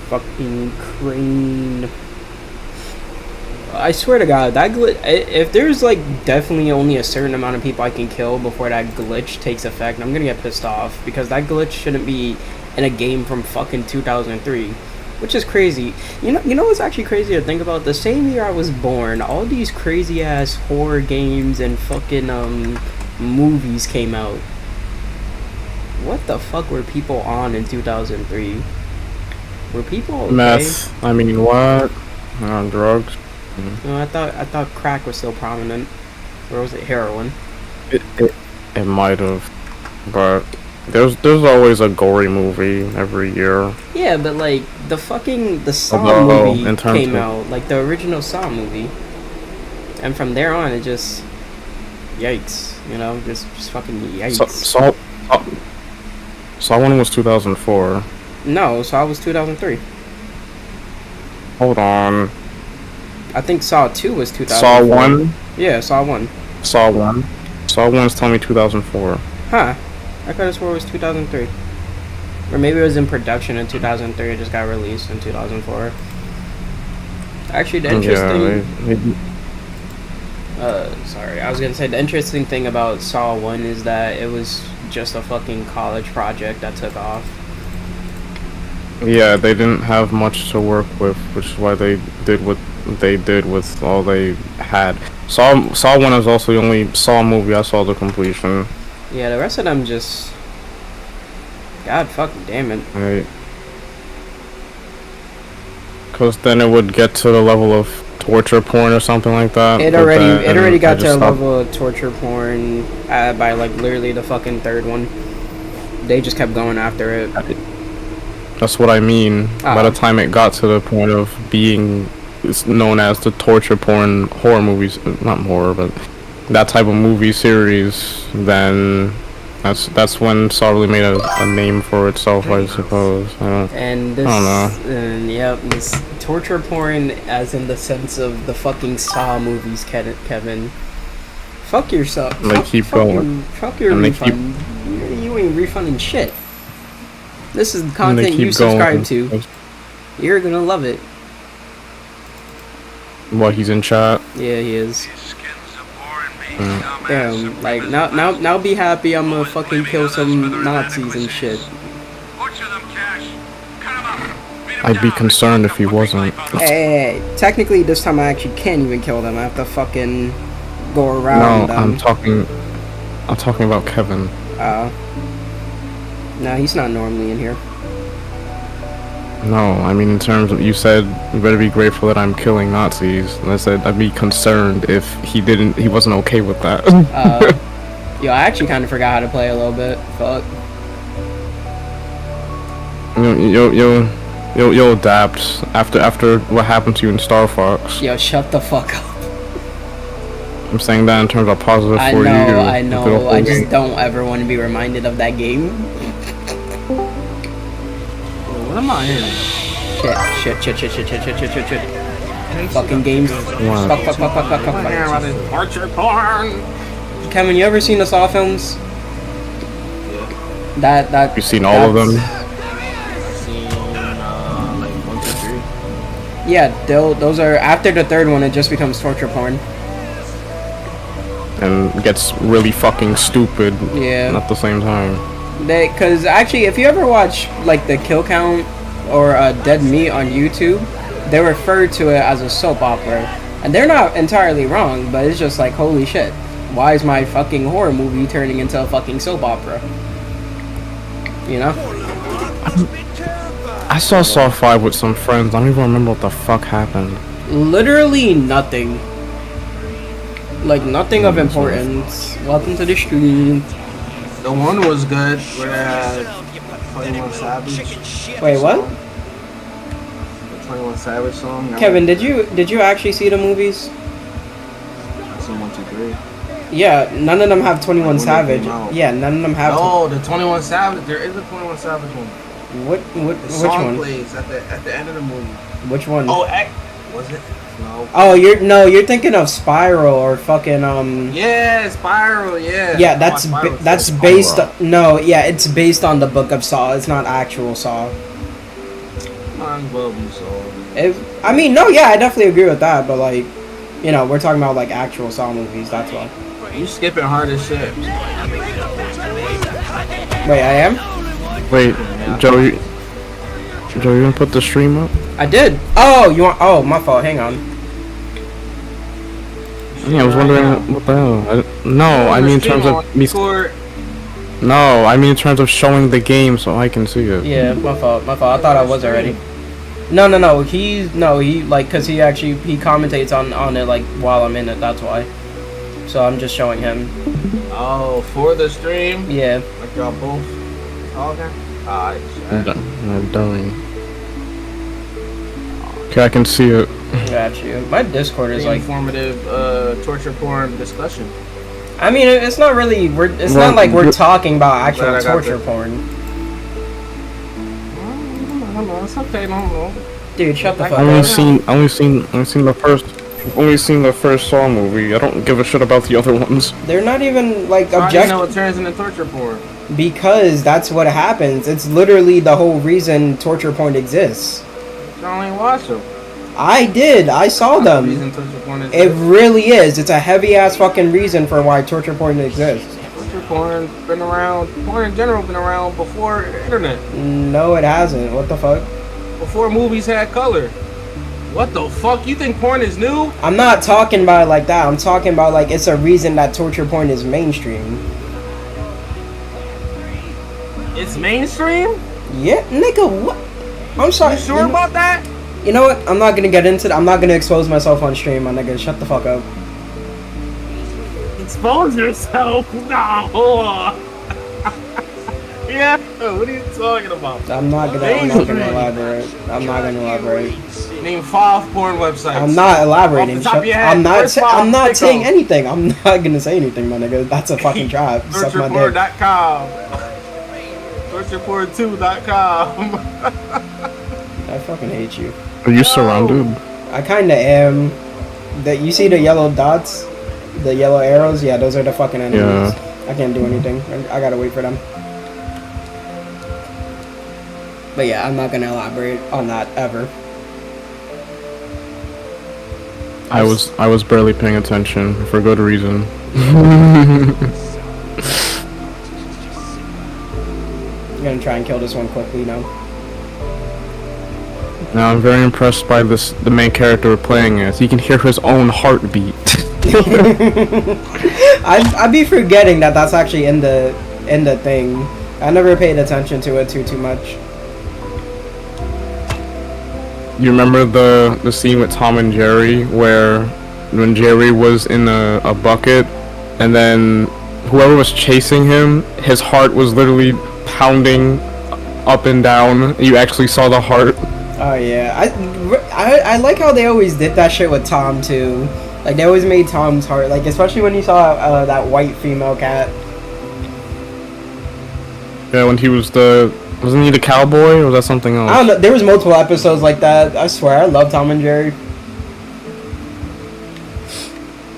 fucking crane. I swear to God, that glitch. If there's like definitely only a certain amount of people I can kill before that glitch takes effect, I'm gonna get pissed off because that glitch shouldn't be in a game from fucking 2003, which is crazy. You know what's actually crazy to think about? The same year I was born, all these crazy ass horror games and fucking movies came out. What the fuck were people on in 2003? Were people okay? Meth. I mean, what? Drugs. No, I thought crack was still prominent. Or was it heroin? It might have, but there's always a gory movie every year. Yeah, but like the Saw movie came out, like the original Saw movie, and from there on it just yikes, you know, just fucking yikes. Saw 1 was 2004. No, Saw was 2003. Hold on. I think Saw 2 was 2004. Saw 1? Yeah, Saw 1. Saw 1? Saw 1's telling me 2004. Huh. I could have swore it was 2003. Or maybe it was in production in 2003, it just got released in 2004. Actually, the interesting... sorry, I was gonna say the interesting thing about Saw 1 is that it was just a fucking college project that took off. Yeah, they didn't have much to work with, which is why they did what they did with all they had. Saw 1 is also the only Saw movie I saw the completion. Yeah, the rest of them just... God fucking damn it. Right. Because then it would get to the level of torture porn or something like that. It already got to a level of torture porn by like literally the fucking third one. They just kept going after it. That's what I mean. By the time it got to the point of being known as the torture porn horror movies, not horror, but that type of movie series, then that's when Saw really made a name for itself, I suppose. And this, I don't know. And yep, this torture porn, as in the sense of the fucking Saw movies, Kevin. Fuck yourself. They keep going. Fuck your refund. You ain't refunding shit. This is the content you subscribe to. You're gonna love it. What, he's in chat? Yeah, he is. Damn, like now be happy I'm gonna fucking kill some Nazis and shit. I'd be concerned if he wasn't. Hey, technically this time I actually can't even kill them. I have to fucking go around them. I'm talking about Kevin. No, he's not normally in here. No, I mean in terms of, you said you better be grateful that I'm killing Nazis, and I said I'd be concerned if he wasn't okay with that. Yo, I actually kind of forgot how to play a little bit. Fuck. You'll adapt after what happened to you in Star Fox. Yo, shut the fuck up. I'm saying that in terms of positive for you. I know. I just don't ever want to be reminded of that game. What am I in? Shit. Fucking games. Fuck. Torture porn. Kevin, you ever seen the Saw films? Yeah. That. You've seen all of them? I've seen like 1, 2, 3. Yeah, those are after the third one. It just becomes torture porn. And gets really fucking stupid. Yeah. At the same time. Because actually, if you ever watch like the kill count or Dead Meat on YouTube, they refer to it as a soap opera, and they're not entirely wrong. But it's just like, holy shit, why is my fucking horror movie turning into a fucking soap opera? You know? I saw Saw 5 with some friends. I don't even remember what the fuck happened. Literally nothing. Like nothing of importance. Welcome to the stream. The one was good with 21 Savage. Wait, what? The 21 Savage song. Kevin, did you actually see the movies? I seen 1, 2, 3. Yeah, none of them have 21 Savage. Yeah, none of them have. No, the 21 Savage. There is a 21 Savage one. Which one? Plays at the end of the movie. Which one? Oh, was it? No. Oh, you're thinking of Spiral or fucking Yeah, Spiral. Yeah. Yeah, that's based. No, yeah, it's based on the Book of Saw. It's not actual Saw. SpongeBob, so. I mean, no, yeah, I definitely agree with that, but like, you know, we're talking about like actual Saw movies. That's why. You skipping hard as shit. Wait, I am? Wait, Joe, you gonna put the stream up? I did. Oh, you want? Oh, my fault. Hang on. Yeah, I was wondering what the hell. No, I mean in terms of me. No, I mean in terms of showing the game so I can see it. Yeah, my fault. My fault. I thought I was already. No. He like, cause he commentates on it like while I'm in it. That's why. So I'm just showing him. Oh, for the stream? Yeah. Like y'all both? Oh, okay. Alright. I'm dying. Okay, I can see it. Got you. My Discord is like informative torture porn discussion. I mean, it's not really. It's not like we're talking about actual torture porn. No, it's okay. No. Dude, shut the fuck up. I've only seen the first Saw movie. I don't give a shit about the other ones. They're not even like objective. objective. You know it turns into torture porn. Because that's what happens. It's literally the whole reason torture porn exists. You don't even watch them. I did. I saw them. It really is. It's a heavy ass fucking reason for why torture porn exists. Torture porn's been around. Porn in general been around before the internet. No, it hasn't. What the fuck? Before movies had color. What the fuck? You think porn is new? I'm not talking about it like that. I'm talking about like it's a reason that torture porn is mainstream. It's mainstream? Yeah, nigga, what? I'm sorry. You sure about that? You know what? I'm not gonna get into that. I'm not gonna expose myself on stream, my nigga. Shut the fuck up. Expose yourself? No. Yeah. What are you talking about? I'm not gonna elaborate. I'm not gonna elaborate. Name 5 porn websites. I'm not elaborating. I'm not saying off. anything. I'm not gonna say anything, my nigga. That's a fucking trap. Suck my dick. Tortureporn.com. Tortureporn2.com. I fucking hate you. Are you surrounded? I kinda am. That you see the yellow dots, the yellow arrows. Yeah, those are the fucking enemies. Yeah. I can't do anything. I gotta wait for them. But yeah, I'm not gonna elaborate on that ever. I was barely paying attention for good reason. I'm gonna try and kill this one quickly now. Now I'm very impressed by the main character we're playing as. He can hear his own heartbeat. I'd be forgetting that that's actually in the thing. I never paid attention to it too much. You remember the scene with Tom and Jerry where when Jerry was in a bucket and then whoever was chasing him, his heart was literally pounding up and down. You actually saw the heart. Oh yeah, I like how they always did that shit with Tom too. Like they always made Tom's heart, like especially when you saw that white female cat. Yeah, when he was wasn't he the cowboy or was that something else? I don't know. There was multiple episodes like that. I swear, I love Tom and Jerry.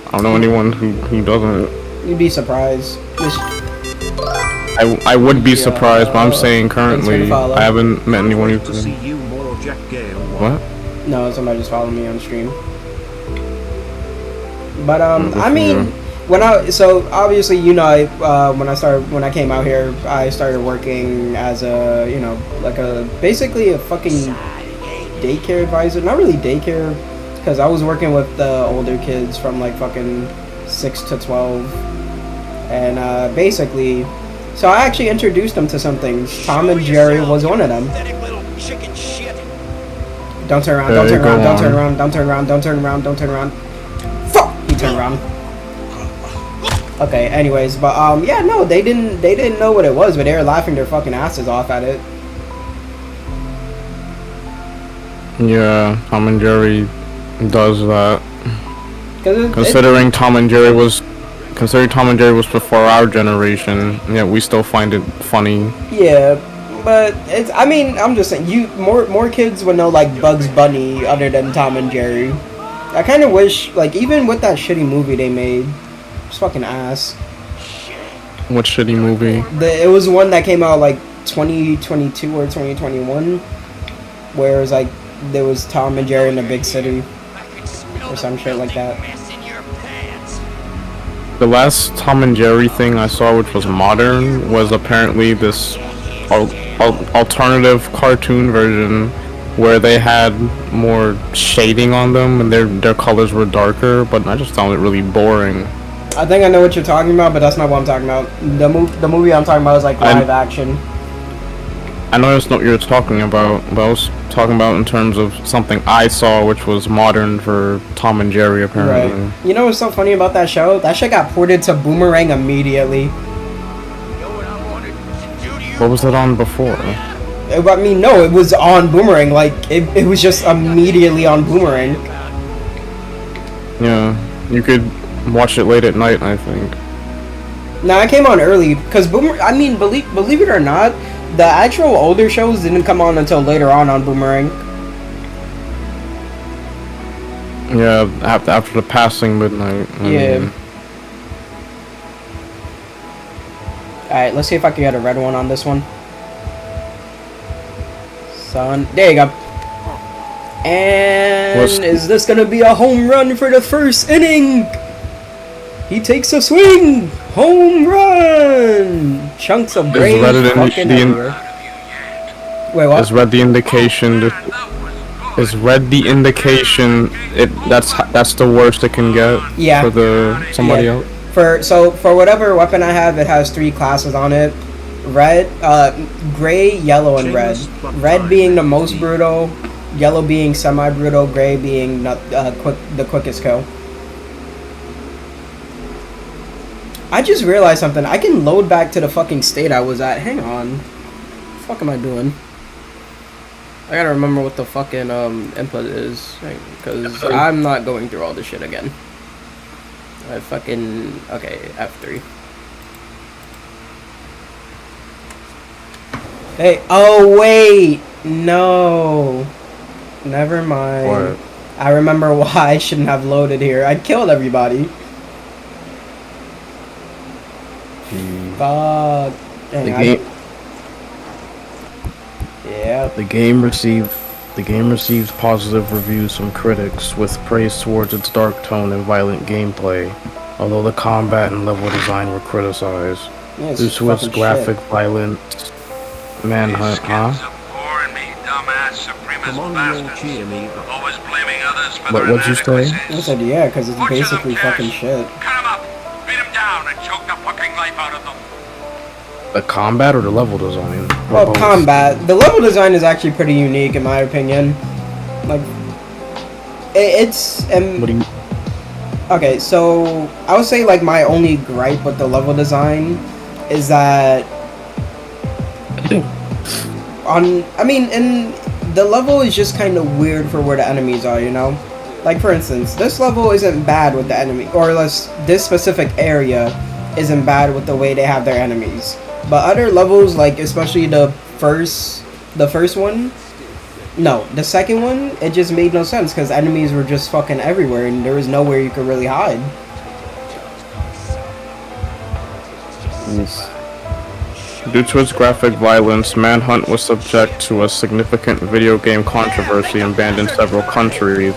I don't know anyone who doesn't. You'd be surprised. I would be surprised, but I'm saying currently I haven't met anyone who. What? No, somebody just followed me on stream. But I mean, so obviously when I came out here, I started working as a basically a fucking daycare advisor. Not really daycare, because I was working with the older kids from like fucking 6 to 12, and basically, so I actually introduced them to some things. Tom and Jerry was one of them. Don't turn around, don't turn around, don't turn around, don't turn around, don't turn around, don't turn around. Fuck! He turned around. Okay, anyways, but yeah, no, they didn't know what it was, but they were laughing their fucking asses off at it. Yeah, Tom and Jerry does that. Considering Tom and Jerry was before our generation, yeah, we still find it funny. Yeah. But it's, I mean, I'm just saying, more kids would know like Bugs Bunny other than Tom and Jerry. I kind of wish, like, even with that shitty movie they made, it's fucking ass. What shitty movie? It was one that came out like 2022 or 2021, where it was like there was Tom and Jerry in a big city or some shit like that. The last Tom and Jerry thing I saw, which was modern, was apparently this alternative cartoon version where they had more shading on them and their colors were darker, but I just found it really boring. I think I know what you're talking about, but that's not what I'm talking about. The movie I'm talking about is like live action. I know that's not what you're talking about, but I was talking about in terms of something I saw, which was modern for Tom and Jerry, apparently. Right. You know what's so funny about that show? That shit got ported to Boomerang immediately. What was it on before? I mean, no, it was on Boomerang. Like, it was just immediately on Boomerang. Yeah, you could watch it late at night, I think. Nah, it came on early, because Boomerang, I mean, believe it or not, the actual older shows didn't come on until later on Boomerang. Yeah, after the passing midnight. Yeah. Alright, let's see if I can get a red one on this one. Son, there you go. And is this gonna be a home run for the first inning? He takes a swing! Home run! Chunks of brain fucking everywhere. Wait, what? Is red the indication? Is red the indication? That's the worst it can get. Yeah. For somebody else. For whatever weapon I have, it has 3 classes on it: red, gray, yellow, and red. Red being the most brutal, yellow being semi-brutal, gray being the quickest kill. I just realized something. I can load back to the fucking state I was at. Hang on. What the fuck am I doing? I gotta remember what the fucking input is, because I'm not going through all this shit again. Okay, F3. Hey, oh wait, no. Never mind. What? I remember why I shouldn't have loaded here. I killed everybody. Fuck. The game receives positive reviews from critics, with praise towards its dark tone and violent gameplay, although the combat and level design were criticized. Yeah, due to its graphic violence, manhunt, What'd you say? I said yeah, because it's basically fucking shit. The combat or the level design? Well, combat. The level design is actually pretty unique in my opinion. Like, it's what do you? Okay, so I would say like my only gripe with the level design is that and the level is just kind of weird for where the enemies are, you know? Like, for instance, this level isn't bad with the enemy, or less, this specific area isn't bad with the way they have their enemies. But other levels, like especially the first one, no, the second one, it just made no sense because enemies were just fucking everywhere and there was nowhere you could really hide. Due to its graphic violence, Manhunt was subject to a significant video game controversy and banned in several countries.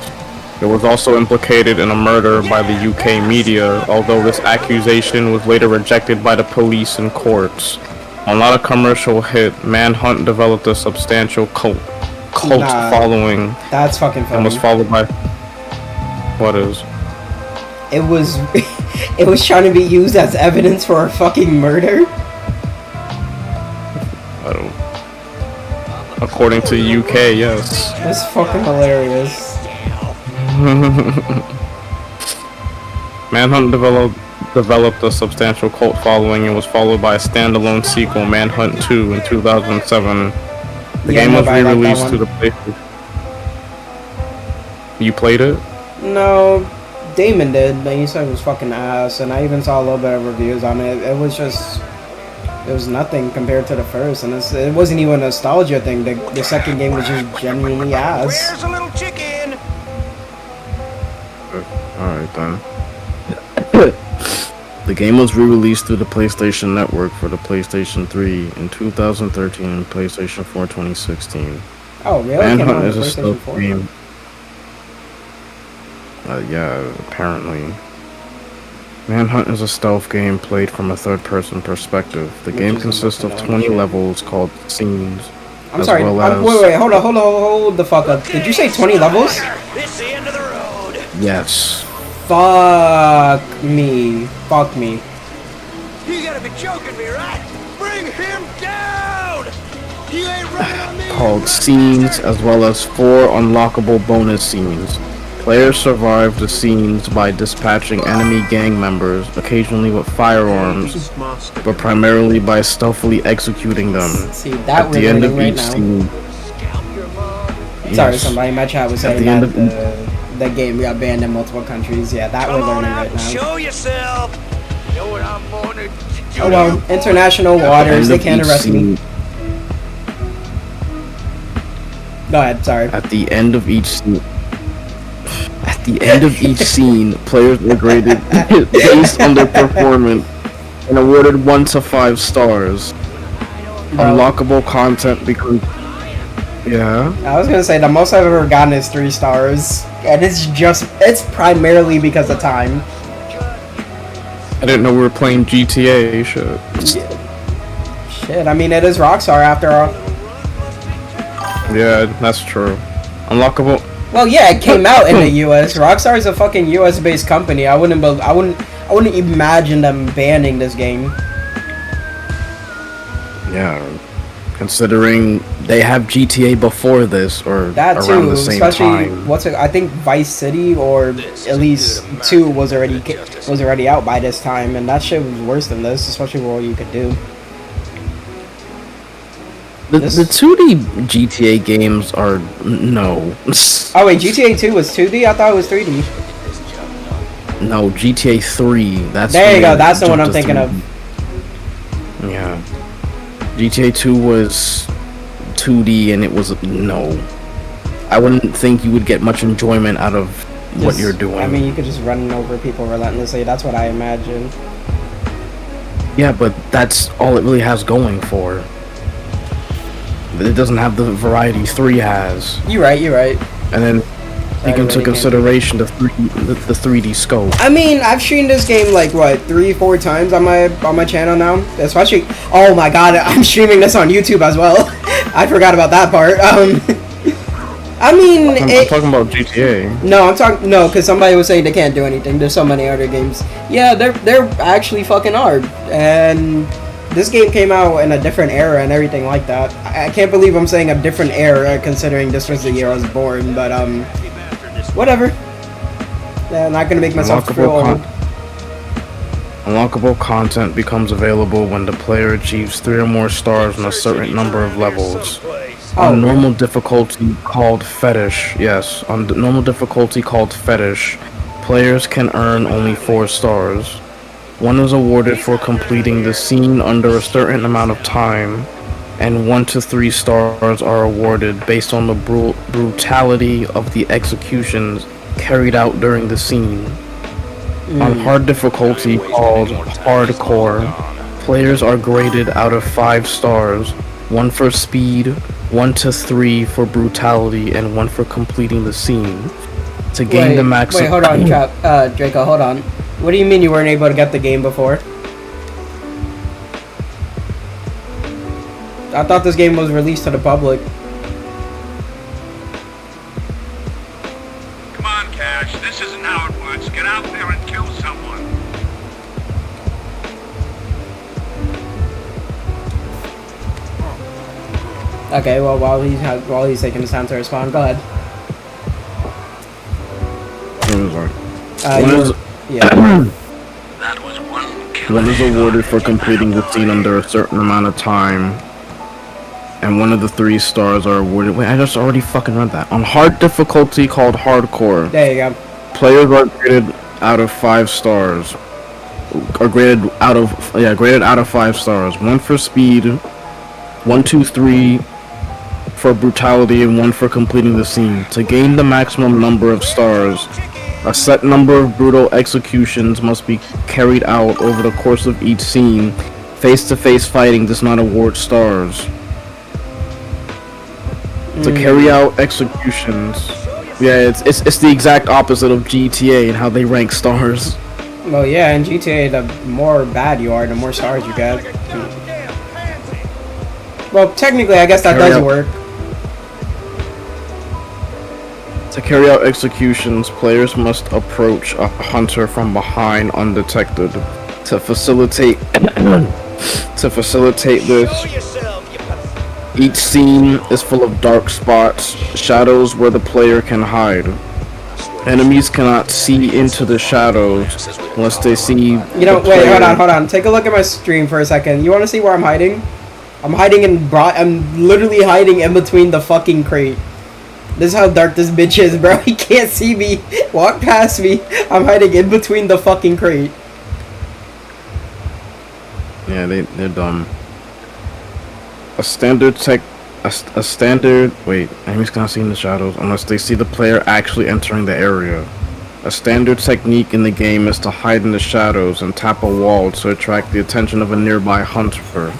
It was also implicated in a murder by the UK media, although this accusation was later rejected by the police and courts. While not a commercial hit, Manhunt developed a substantial cult following. That's fucking funny. And was followed by... What is? It was... it was trying to be used as evidence for a fucking murder? I don't... According to the UK, yes. That's fucking hilarious. Manhunt developed a substantial cult following and was followed by a standalone sequel, Manhunt 2, in 2007. The game was re-released to the PlayStation. You played it? No, Damon did, but he said it was fucking ass, and I even saw a little bit of reviews on it. It was just... It was nothing compared to the first, and it wasn't even a nostalgia thing. The second game was just genuinely ass. Where's a little chicken? Alright then. The game was re-released through the PlayStation Network for the PlayStation 3 in 2013 and PlayStation 4 2016. Oh, really? Came out Manhunt on is a PlayStation stealth 4? game. Yeah, apparently. Manhunt is a stealth game played from a third-person perspective. The Which game is consists of fucking 20 shit. levels called scenes, I'm as sorry. well as... Wait, hold the fuck up. Did you say 20 levels? It's the end of the road. Yes. Fuck me. Fuck me. You gotta be joking me, right? Bring him down! You ain't running on me! Called scenes, as well as 4 unlockable bonus scenes. Players survive the scenes by dispatching enemy gang members, occasionally with firearms, but primarily by stealthily executing them. See, that At we're the end learning of right each now. scene... Sorry, Yes. somebody in my chat was saying the end that of the game got banned in multiple countries. Yeah, that we're Come on learning out right and now. show yourself! You know what I'm gonna do Oh well, to you? international waters, they can't arrest me. Go ahead, sorry. At the end of each scene... At the end of each scene, players are graded based on their performance and awarded 1 to 5 stars. Bro. Unlockable content becomes... Yeah? I was gonna say the most I've ever gotten is 3 stars, and it's primarily because of time. I didn't know we were playing GTA, shit. Shit, I mean it is Rockstar after all. Yeah, that's true. Unlockable... Well, yeah, it came out in the U.S. Rockstar is a fucking U.S. based company. I wouldn't imagine them banning this game. Yeah. Considering they have GTA before this, or That around too, the same especially time. I think Vice City or at least 2 was already out by this time, and that shit was worse than this, especially what you could do. The 2D GTA games are... No. Oh wait, GTA 2 was 2D? I thought it was 3D. No, GTA 3. That's There you when go, they that's the one I'm jumped to thinking 3D. Yeah. GTA 2 was 2D and it was... No. I wouldn't think you would get much enjoyment out of what you're doing. I mean, you could just run over people relentlessly. That's what I imagine. Yeah, but that's all it really has going for. It doesn't have the variety 3 has. You're right. And then take into really consideration the 3D scope. I mean, I've streamed this game like what 3-4 times on my channel now. Especially, oh my god, I'm streaming this on YouTube as well. I forgot about that part. I mean, I'm talking about GTA. No, because somebody was saying they can't do anything. There's so many other games. Yeah, there actually fucking are, and this game came out in a different era and everything like that. I can't believe I'm saying a different era considering this was the year I was born, but whatever. Yeah, I'm not gonna make myself feel old. Unlockable content becomes available when the player achieves 3 or more stars in a certain number of levels. On normal difficulty called Fetish, players can earn only 4 stars. 1 is awarded for completing the scene under a certain amount of time, and 1 to 3 stars are awarded based on the brutality of the executions carried out during the scene. On hard difficulty called Hardcore, players are graded out of 5 stars, 1 for speed, 1 to 3 for brutality, and 1 for completing the scene. To gain the maximum... Wait, hold on, Draco, hold on. What do you mean you weren't able to get the game before? I thought this game was released to the public. Come on, Cash. This isn't how it works. Get out there and kill someone. Okay, well, while he's taking his time to respond, go ahead. Yeah. That was one One is awarded for completing the scene under a certain amount of time, and 1 of the 3 stars are awarded... Wait, I just already fucking read that. On hard difficulty called Hardcore, There you go. players are graded out of 5 stars. Are graded out of 5 stars. 1 for speed, 1, 2, 3 for brutality, and 1 for completing the scene. To gain the maximum number of stars, a set number of brutal executions must be carried out over the course of each scene. Face-to-face fighting does not award stars. To carry out executions. Yeah, it's the exact opposite of GTA and how they rank stars. Well, yeah, in GTA, the more bad you are, the more stars you get. Well, technically, I guess that does work. To carry out executions, players must approach a hunter from behind undetected. To facilitate this, each scene is full of dark spots, shadows where the player can hide. Enemies cannot see into the shadows unless they see. You know, wait, hold on. Take a look at my stream for a second. You want to see where I'm hiding? I'm hiding I'm literally hiding in between the fucking crate. This is how dark this bitch is, bro. He can't see me. Walk past me. I'm hiding in between the fucking crate. Yeah, they're dumb. Enemies cannot see in the shadows unless they see the player actually entering the area. A standard technique in the game is to hide in the shadows and tap a wall to attract the attention of a nearby hunter.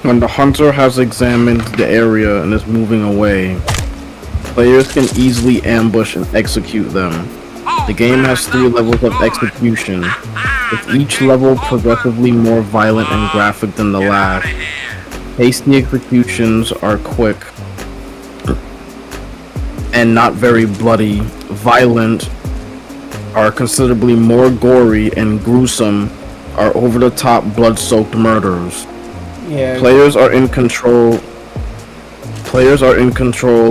When the hunter has examined the area and is moving away, players can easily ambush and execute them. The game has 3 levels of execution, with each level progressively more violent and graphic than the last. Hasty executions are quick and not very bloody. Violent are considerably more gory, and gruesome are over-the-top blood-soaked murders. Yeah. Players are in control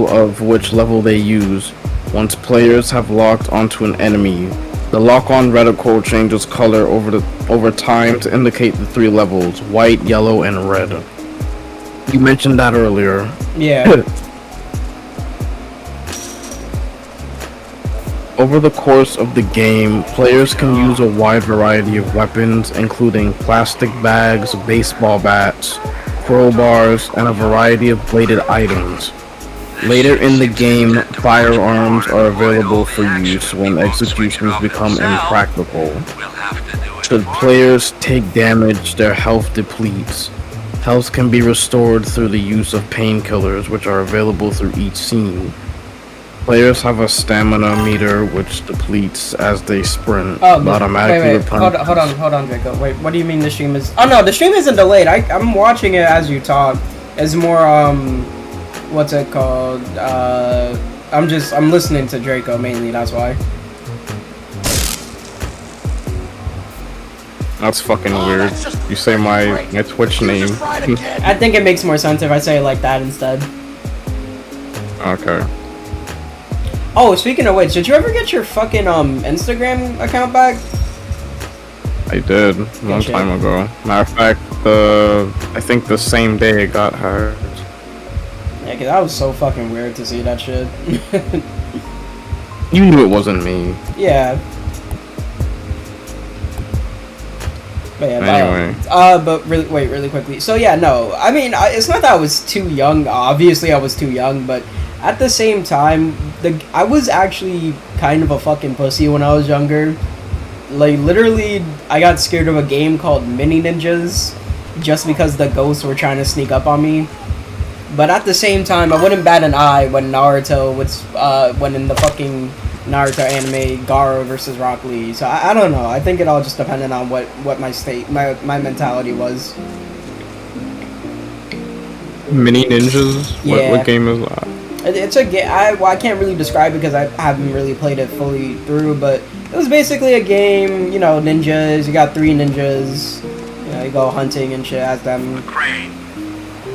of which level they use. Once players have locked onto an enemy, the lock-on reticle changes color over time to indicate the 3 levels: white, yellow, and red. You mentioned that earlier. Yeah. Over the course of the game, players can use a wide variety of weapons, including plastic bags, baseball bats, crowbars, and a variety of bladed items. Later in the game, firearms are available for use when executions become impractical. Should players take damage, their health depletes. Health can be restored through the use of painkillers, which are available through each scene. Players have a stamina meter which depletes as they sprint. Oh, automatically wait. Hold on, Draco. Wait, what do you mean the stream is? Oh no, the stream isn't delayed. I'm watching it as you talk. It's more what's it called? I'm listening to Draco mainly. That's why. That's fucking weird. You say my Twitch name. I think it makes more sense if I say it like that instead. Okay. Oh, speaking of which, did you ever get your fucking Instagram account back? I did a long time ago. Matter of fact, I think the same day it got hacked. Yeah, cause that was so fucking weird to see that shit. You knew it wasn't me. Yeah. But yeah, anyway. But really quickly. So yeah, no. I mean, it's not that I was too young. Obviously, I was too young, but at the same time, I was actually kind of a fucking pussy when I was younger. Like, literally, I got scared of a game called Mini Ninjas just because the ghosts were trying to sneak up on me. But at the same time, I wouldn't bat an eye when Naruto was, when in the fucking Naruto anime, Gaara versus Rock Lee. So I don't know. I think it all just depended on what my mentality was. Mini Ninjas? Yeah. What game is that? It's a game. I can't really describe it because I haven't really played it fully through, but it was basically a game, you know, ninjas. You got 3 ninjas. You know, you go hunting and shit as them. Crane.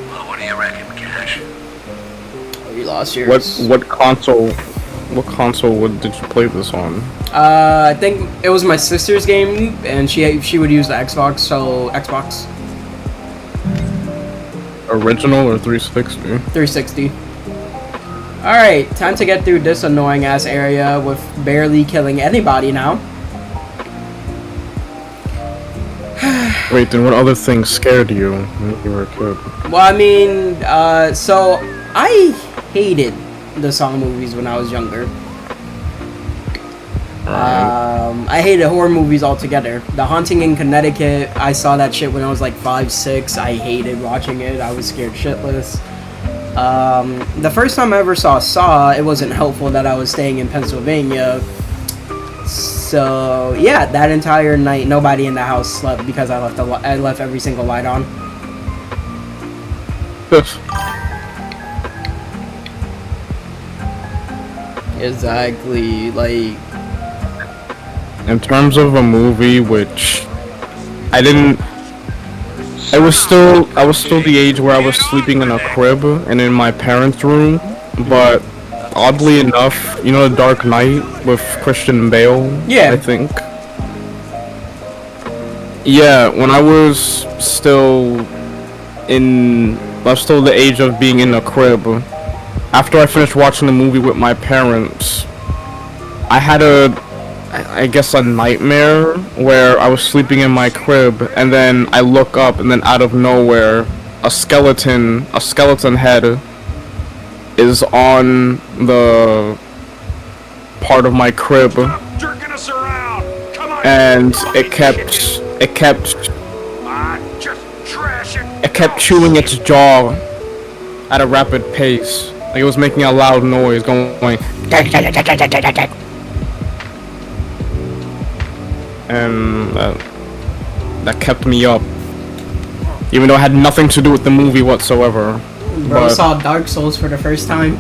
Well, what do you reckon, Cash? Oh, you lost yours. What console did you play this on? I think it was my sister's game, and she would use the Xbox, so Xbox. Original or 360? 360. Alright, time to get through this annoying ass area with barely killing anybody now. Wait, then what other things scared you when you were a kid? Well, I mean, so I hated the Saw movies when I was younger. I hated horror movies altogether. The Haunting in Connecticut, I saw that shit when I was like 5, 6. I hated watching it. I was scared shitless. The first time I ever saw, it wasn't helpful that I was staying in Pennsylvania. So yeah, that entire night, nobody in the house slept because I left every single light on. Exactly, like. In terms of a movie which I didn't. I was still the age where I was sleeping in a crib and in my parents' room, but oddly enough, you know, The Dark Knight with Christian Bale. Yeah. I think. Yeah, when I was still the age of being in a crib. After I finished watching the movie with my parents, I had I guess a nightmare where I was sleeping in my crib and then I look up and then out of nowhere a skeleton head is on the part of my crib, Jerking us around. Come on. and it kept Just trash it. it kept chewing its jaw at a rapid pace. Like it was making a loud noise going and that kept me up, even though it had nothing to do with the movie whatsoever. Bro saw Dark Souls for the first time.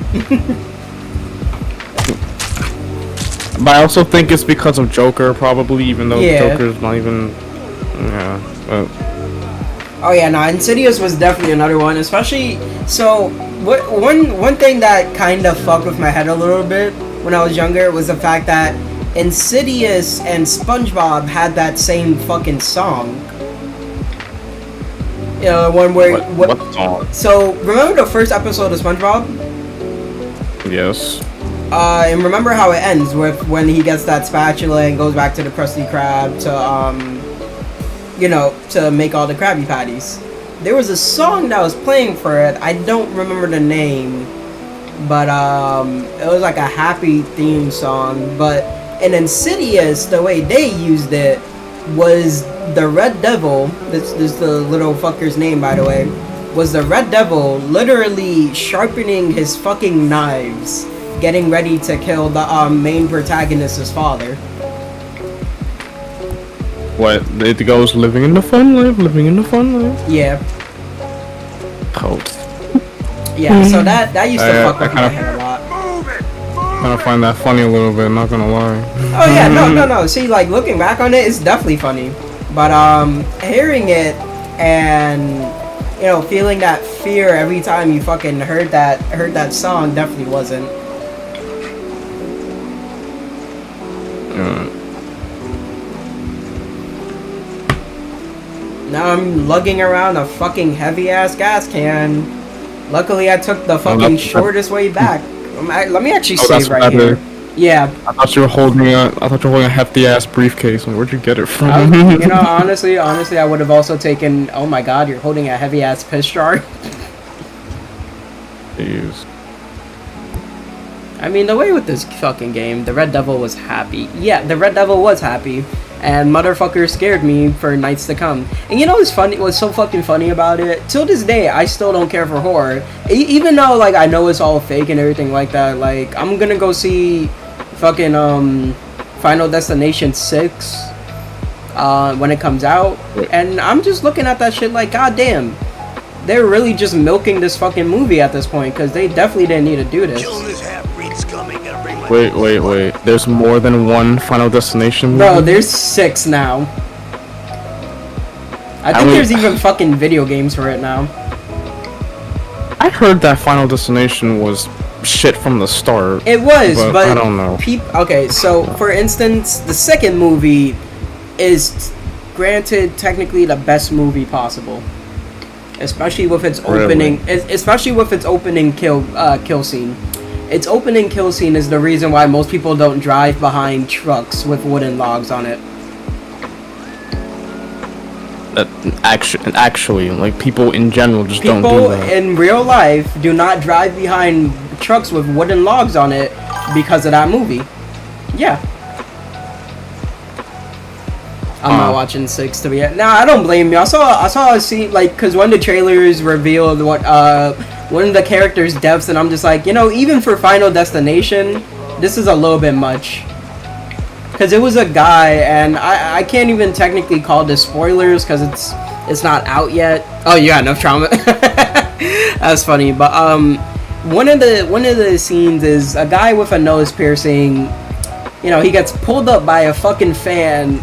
But I also think it's because of Joker, probably, even though Yeah. Joker's not even. Yeah. But Oh yeah, no, Insidious was definitely another one, especially. So one thing that kind of fucked with my head a little bit when I was younger was the fact that Insidious and SpongeBob had that same fucking song. You know, the one where what song? So remember the first episode of SpongeBob? Yes. And remember how it ends with when he gets that spatula and goes back to the Krusty Krab to you know, to make all the Krabby Patties. There was a song that was playing for it. I don't remember the name, but it was like a happy theme song. But in Insidious, the way they used it was the Red Devil. This is the little fucker's name, by the way. Was the Red Devil literally sharpening his fucking knives, getting ready to kill the main protagonist's father. What? It goes living in the fun life. Yeah. Oh. Yeah, so that used to fuck with my head a lot. I find that funny a little bit, not gonna lie. Oh yeah, no. See, like, looking back on it, it's definitely funny. But hearing it and, you know, feeling that fear every time you fucking heard that song definitely wasn't. Now I'm lugging around a fucking heavy ass gas can. Luckily, I took the fucking shortest way back. Let me actually save right here. Yeah. I thought you were holding a hefty ass briefcase. Where'd you get it from? You know, honestly, I would have also taken. Oh my God, you're holding a heavy ass piss jar. Jeez. I mean, the way with this fucking game, the Red Devil was happy. Yeah, the Red Devil was happy, and motherfucker scared me for nights to come. And you know what's funny? What's so fucking funny about it? Till this day, I still don't care for horror. Even though, like, I know it's all fake and everything like that. Like, I'm gonna go see fucking Final Destination 6 when it comes out, and I'm just looking at that shit like, goddamn, they're really just milking this fucking movie at this point, because they definitely didn't need to do this. Wait. There's more than one Final Destination movie? Bro, there's 6 now. I think there's even fucking video games for it now. I heard that Final Destination was shit from the start. It was, but I don't know. Okay, so for instance, the second movie is granted technically the best movie possible, especially with its opening. Especially with its opening kill scene. Its opening kill scene is the reason why most people don't drive behind trucks with wooden logs on it. Actually, like, people in general just don't do that. People in real life do not drive behind trucks with wooden logs on it because of that movie. Yeah. I'm not watching 6 to be. Nah, I don't blame you. I saw a scene, like, because when the trailers revealed what one of the characters' deaths, and I'm just like, you know, even for Final Destination, this is a little bit much. Because it was a guy, and I can't even technically call this spoilers because it's not out yet. Oh, you got enough trauma. That's funny, but one of the scenes is a guy with a nose piercing. You know, he gets pulled up by a fucking fan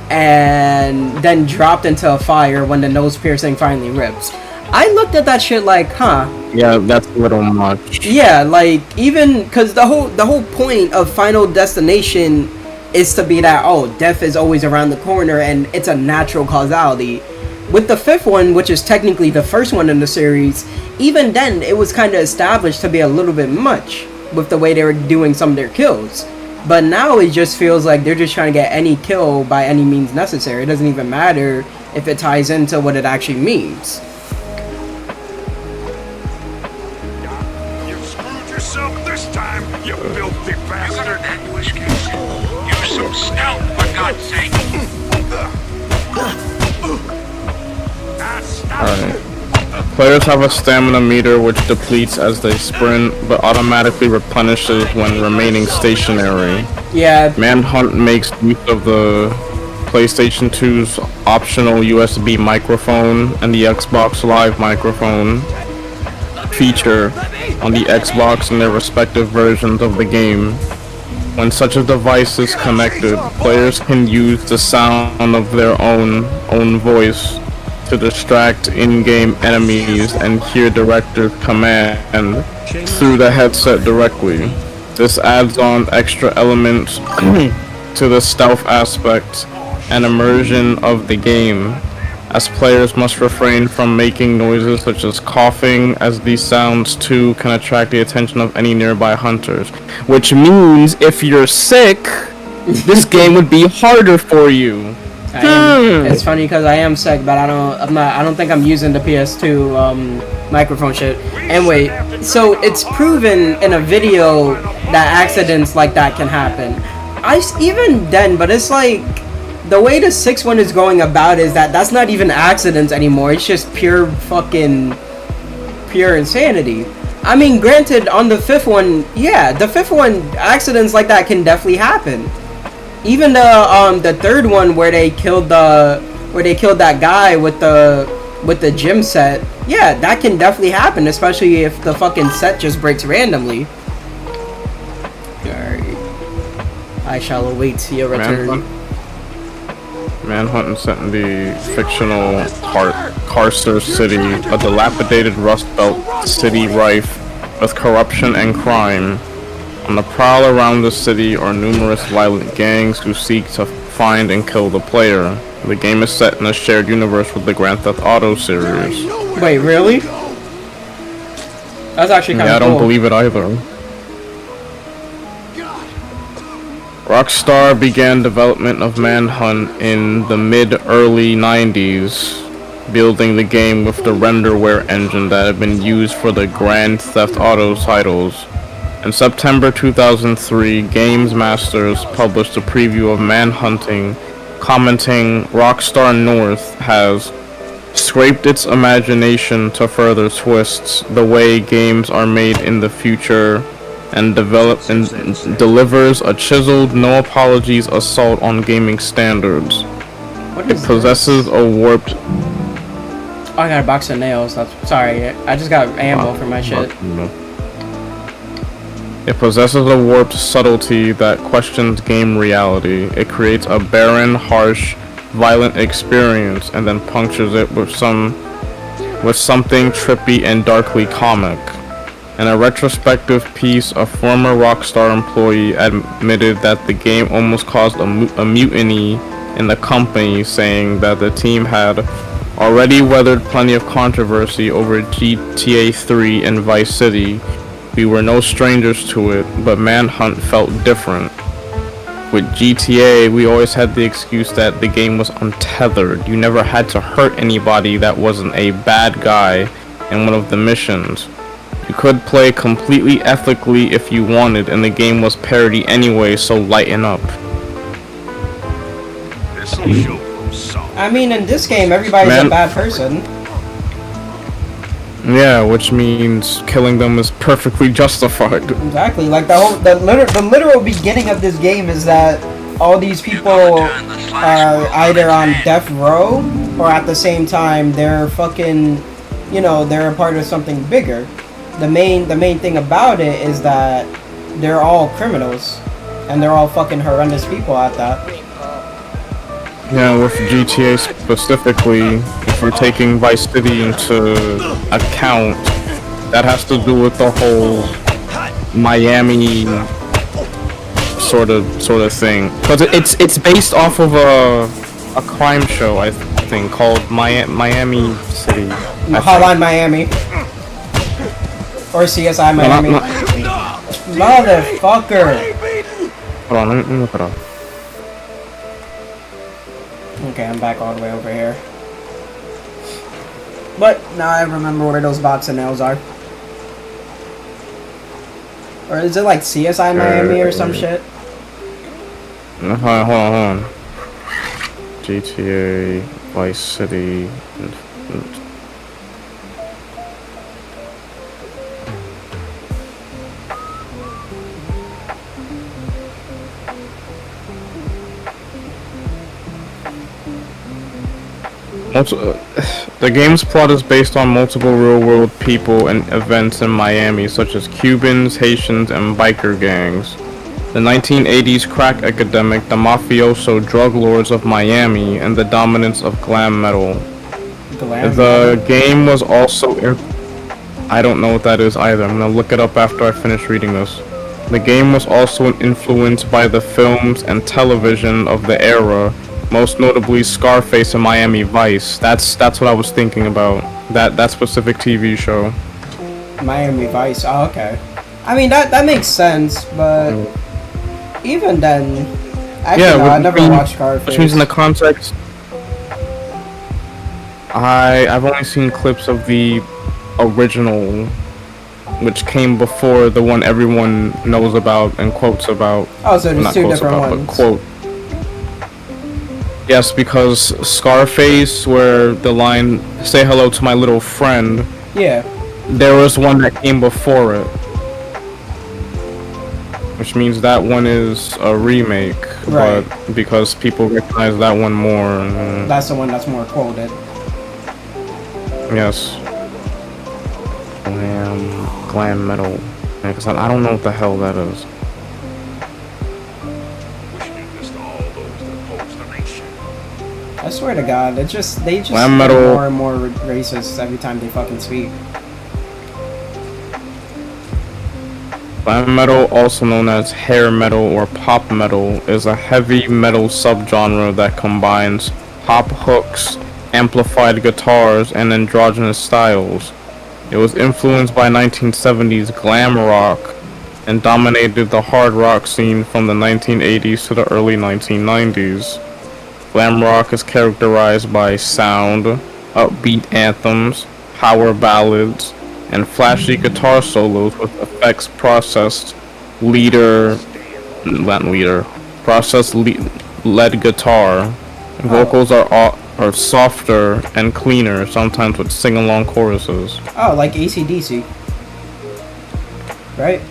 and then dropped into a fire when the nose piercing finally rips. I looked at that shit like, huh? Yeah, that's a little much. Yeah, like even because the whole point of Final Destination is to be that, oh, death is always around the corner and it's a natural causality. With the fifth one, which is technically the first one in the series, even then it was kind of established to be a little bit much with the way they were doing some of their kills. But now it just feels like they're just trying to get any kill by any means necessary. It doesn't even matter if it ties into what it actually means. You screwed yourself this time, you filthy bastard. You got an ambush case. Use some snout, for God's sake. Alright. Players have a stamina meter which depletes as they sprint, but automatically replenishes when remaining stationary. Yeah. Manhunt makes use of the PlayStation 2's optional USB microphone and the Xbox Live microphone feature on the Xbox and their respective versions of the game. When such a device is connected, players can use the sound of their own voice to distract in-game enemies and hear director's command through the headset directly. This adds on extra elements to the stealth aspect and immersion of the game, as players must refrain from making noises such as coughing, as these sounds too can attract the attention of any nearby hunters. Which means if you're sick, this game would be harder for you. It's funny because I am sick, but I don't think I'm using the PS2 microphone shit. Anyway, so it's proven in a video that accidents like that can happen. Even then, but it's like the way the sixth one is going about is that's not even accidents anymore. It's just pure insanity. I mean, granted, on the fifth one, yeah, the fifth one, accidents like that can definitely happen. Even the third one where they killed that guy with the gym set, yeah, that can definitely happen, especially if the fucking set just breaks randomly. Alright. I shall await your return. Manhunt set in the fictional Carcer City, a dilapidated Rust Belt city rife with corruption and crime. On the prowl around the city are numerous violent gangs who seek to find and kill the player. The game is set in a shared universe with the Grand Theft Auto series. Wait, really? That's actually kind of cool. Yeah, I don't believe it either. Rockstar began development of Manhunt in the mid-early 90s, building the game with the renderware engine that had been used for the Grand Theft Auto titles. In September 2003, Games Masters published a preview of Manhunting, commenting, "Rockstar North has scraped its imagination to further twists the way games are made in the future and delivers a chiseled, no apologies assault on gaming standards. It possesses a warped..." Oh, I got a box of nails. Sorry, I just got ammo for my shit. It possesses a warped subtlety that questions game reality. It creates a barren, harsh, violent experience and then punctures it with something trippy and darkly comic. In a retrospective piece, a former Rockstar employee admitted that the game almost caused a mutiny in the company, saying that the team had already weathered plenty of controversy over GTA 3 and Vice City. We were no strangers to it, but Manhunt felt different. With GTA, we always had the excuse that the game was untethered. You never had to hurt anybody that wasn't a bad guy in one of the missions. You could play completely ethically if you wanted, and the game was parody anyway, so lighten up. I mean, in this game, everybody's a bad person. Yeah, which means killing them is perfectly justified. Exactly. Like the literal beginning of this game is that all these people are either on death row or at the same time they're fucking, you know, they're a part of something bigger. The main thing about it is that they're all criminals and they're all fucking horrendous people at that. Yeah, with GTA specifically, if we're taking Vice City into account, that has to do with the whole Miami sort of thing. Because it's based off of a crime show, I think, called Miami City. Hotline Miami. Or CSI Miami. Motherfucker! Hold on, let me look it up. Okay, I'm back all the way over here. But now I remember where those box and nails are. Or is it like CSI Miami or some shit? Hold on. GTA Vice City. The game's plot is based on multiple real-world people and events in Miami, such as Cubans, Haitians, and biker gangs. The 1980s crack epidemic, the mafioso drug lords of Miami, and the dominance of glam metal. The game was also... I don't know what that is either. I'm gonna look it up after I finish reading this. The game was also influenced by the films and television of the era, most notably Scarface and Miami Vice. That's what I was thinking about. That specific TV show. Miami Vice. Oh, okay. I mean that makes sense, but even then, I never watched Scarface. Which means in the context, I've only seen clips of the original, which came before the one everyone knows about and quotes about. Oh, so there's two different ones. Quote. Yes, because Scarface, where the line "Say hello to my little friend," yeah, there was one that came before it, which means that one is a remake. Right. But because people recognize that one more, that's the one that's more quoted. Yes. Glam metal. Because I don't know what the hell that is. I swear to God, they just get metal. more and more racist every time they fucking speak. Glam metal, also known as hair metal or pop metal, is a heavy metal subgenre that combines pop hooks, amplified guitars, and androgynous styles. It was influenced by 1970s glam rock and dominated the hard rock scene from the 1980s to the early 1990s. Glam rock is characterized by sound, upbeat anthems, power ballads, and flashy guitar solos with effects processed lead guitar. Vocals are softer and cleaner, sometimes with sing-along choruses. Oh, like AC/DC, right?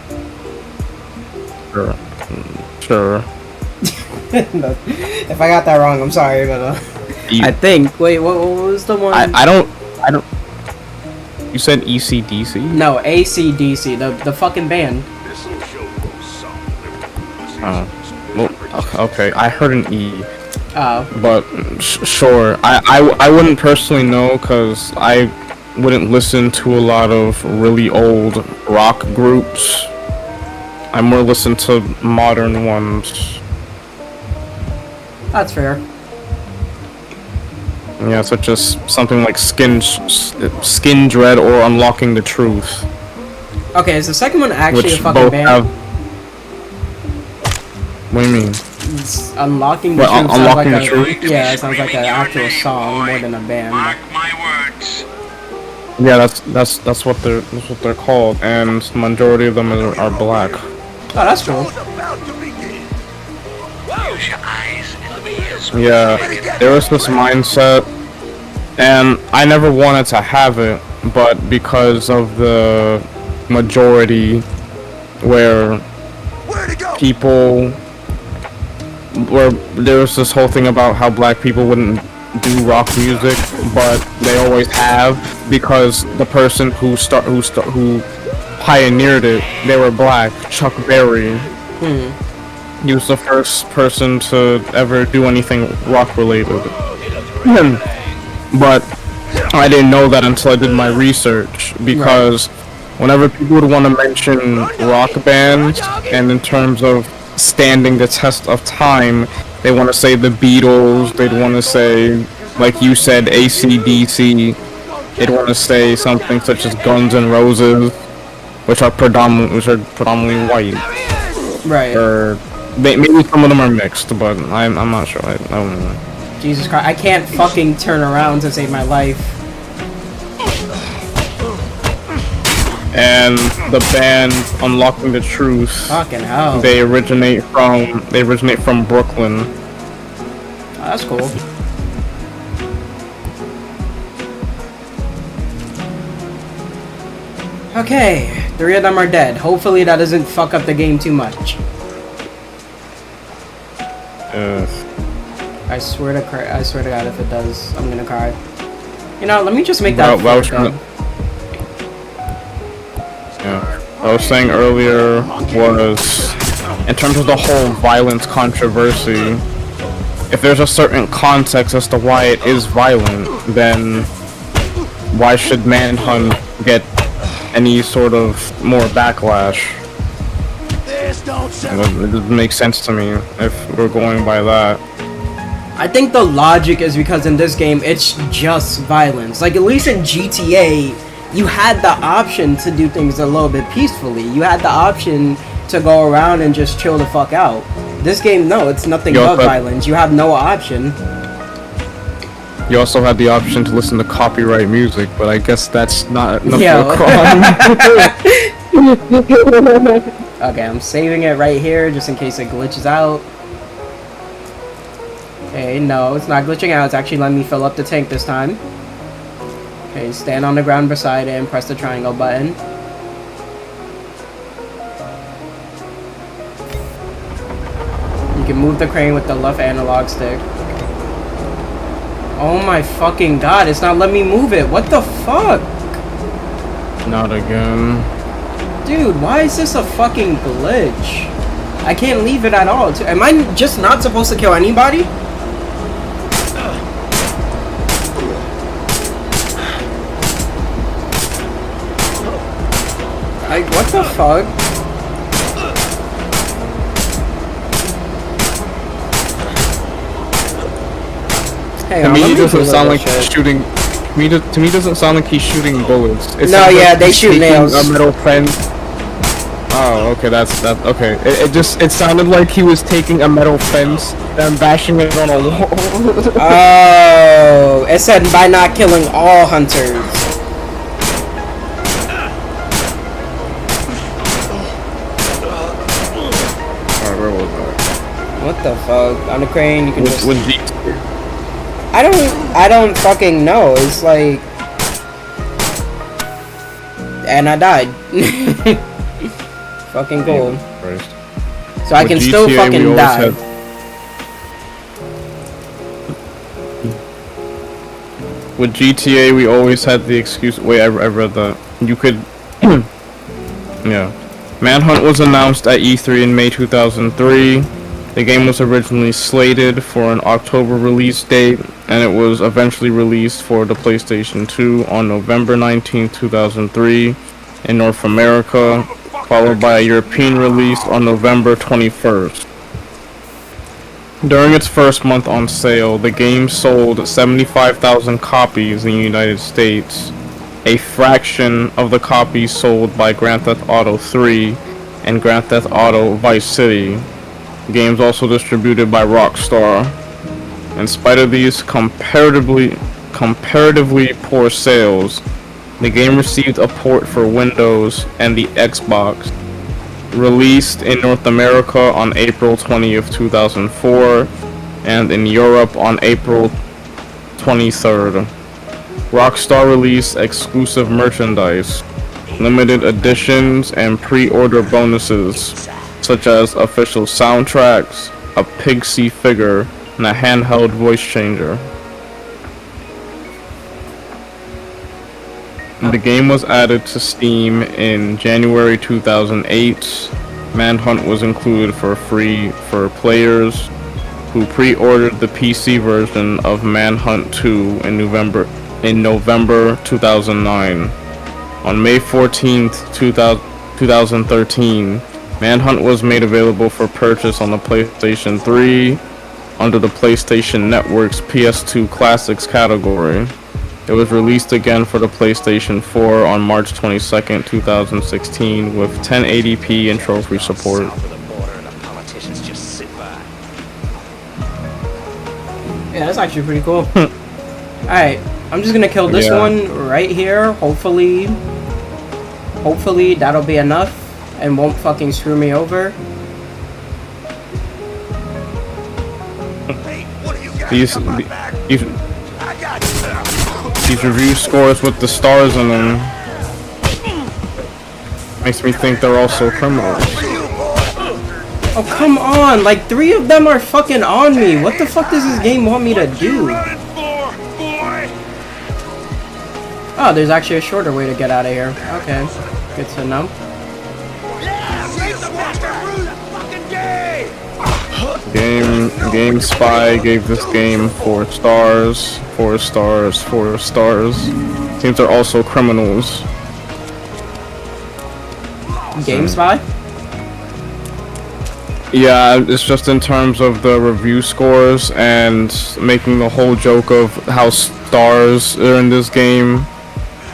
Sure. No, if I got that wrong, I'm sorry, but I think. Wait, what was the one? I don't. You said ECDC? No, AC/DC, the fucking band. Oh, well, okay. I heard an E. Oh. But sure, I wouldn't personally know because I wouldn't listen to a lot of really old rock groups. I more listen to modern ones. That's fair. Yeah, such as something like Skin Dread or Unlocking the Truth. Okay, is the second one actually which a fucking both band? have... What do you mean? It's Unlocking the Truth. Unlocking the Truth? Yeah, it sounds like an actual song more than a band. Mark my words. Yeah, that's what they're called, and the majority of them are black. Oh, that's cool. Use your eyes and ears. Yeah, there was this mindset, and I never wanted to have it, but because of the majority where Where'd he go? people where there was this whole thing about how black people wouldn't do rock music, but they always have, because the person who pioneered it, they were black. Chuck Berry. He was the first person to ever do anything rock related. But I didn't know that until I did my research, because whenever people would want to mention rock bands, and in terms of standing the test of time, they want to say the Beatles, they'd want to say, like you said, AC/DC, they'd want to say something such as Guns N' Roses, which are predominantly white. Right. Or maybe some of them are mixed, but I'm not sure. I don't know. Jesus Christ, I can't fucking turn around to save my life. And the band Unlocking the Truth, Fucking hell. they originate from Brooklyn. Oh, that's cool. Okay, 3 of them are dead. Hopefully that doesn't fuck up the game too much. I swear to God, if it does, I'm gonna cry. You know, let me just make that. I was saying earlier was, in terms of the whole violence controversy, if there's a certain context as to why it is violent, then why should Manhunt get any sort of more backlash? It doesn't make sense to me if we're going by that. I think the logic is because in this game, it's just violence. Like, at least in GTA, you had the option to do things a little bit peacefully. You had the option to go around and just chill the fuck out. This game, no, it's nothing but violence. You have no option. You also had the option to listen to copyright music, but I guess that's not enough Yeah. for a crime. Okay, I'm saving it right here just in case it glitches out. Okay, no, it's not glitching out. It's actually letting me fill up the tank this time. Okay, stand on the ground beside it and press the triangle button. You can move the crane with the left analog stick. Oh my fucking god, it's not letting me move it. What the fuck? Not again. Dude, why is this a fucking glitch? I can't leave it at all. Am I just not supposed to kill anybody? Like, what the fuck? Hey, to me, it doesn't sound like he's shooting. To me, it doesn't sound like he's shooting bullets. It no, yeah, like they shoot nails. A metal fence. Oh, okay, that's okay. It sounded like he was taking a metal fence and bashing it on a wall. Oh, it said by not killing all hunters. Alright, where was that? What the fuck? On the crane, you can just. With I don't fucking know. It's like, and I died. Fucking cool. Christ. So I can still GTA, fucking die. With GTA, we always had the excuse. Wait, I read that. You could. Yeah. Manhunt was announced at E3 in May 2003. The game was originally slated for an October release date, and it was eventually released for the PlayStation 2 on November 19, 2003 in North America, followed by a European release on November 21st. During its first month on sale, the game sold 75,000 copies in the United States, a fraction of the copies sold by Grand Theft Auto 3 and Grand Theft Auto Vice City, games also distributed by Rockstar. In spite of these comparatively poor sales, the game received a port for Windows and the Xbox, released in North America on April 20th, 2004, and in Europe on April 23rd. Rockstar released exclusive merchandise, limited editions, and pre-order bonuses, such as official soundtracks, a Pixie figure, and a handheld voice changer. The game was added to Steam in January 2008. Manhunt was included for free for players who pre-ordered the PC version of Manhunt 2 in November 2009. On May 14th, 2013, Manhunt was made available for purchase on the PlayStation 3 under the PlayStation Network's PS2 Classics category. It was released again for the PlayStation 4 on March 22nd, 2016 with 1080p and trophy support. Yeah, that's actually pretty cool. Alright, I'm just gonna kill this one right here. Hopefully that'll be enough and won't fucking screw me over. These review scores with the stars in them makes me think they're also criminals. Oh, come on! Like, 3 of them are fucking on me! What the fuck does this game want me to do? Oh, there's actually a shorter way to get out of here. Okay, good to know. GameSpy gave this game 4 stars. 4 stars. 4 stars. Seems they're also criminals. GameSpy? Yeah, it's just in terms of the review scores and making the whole joke of how stars are in this game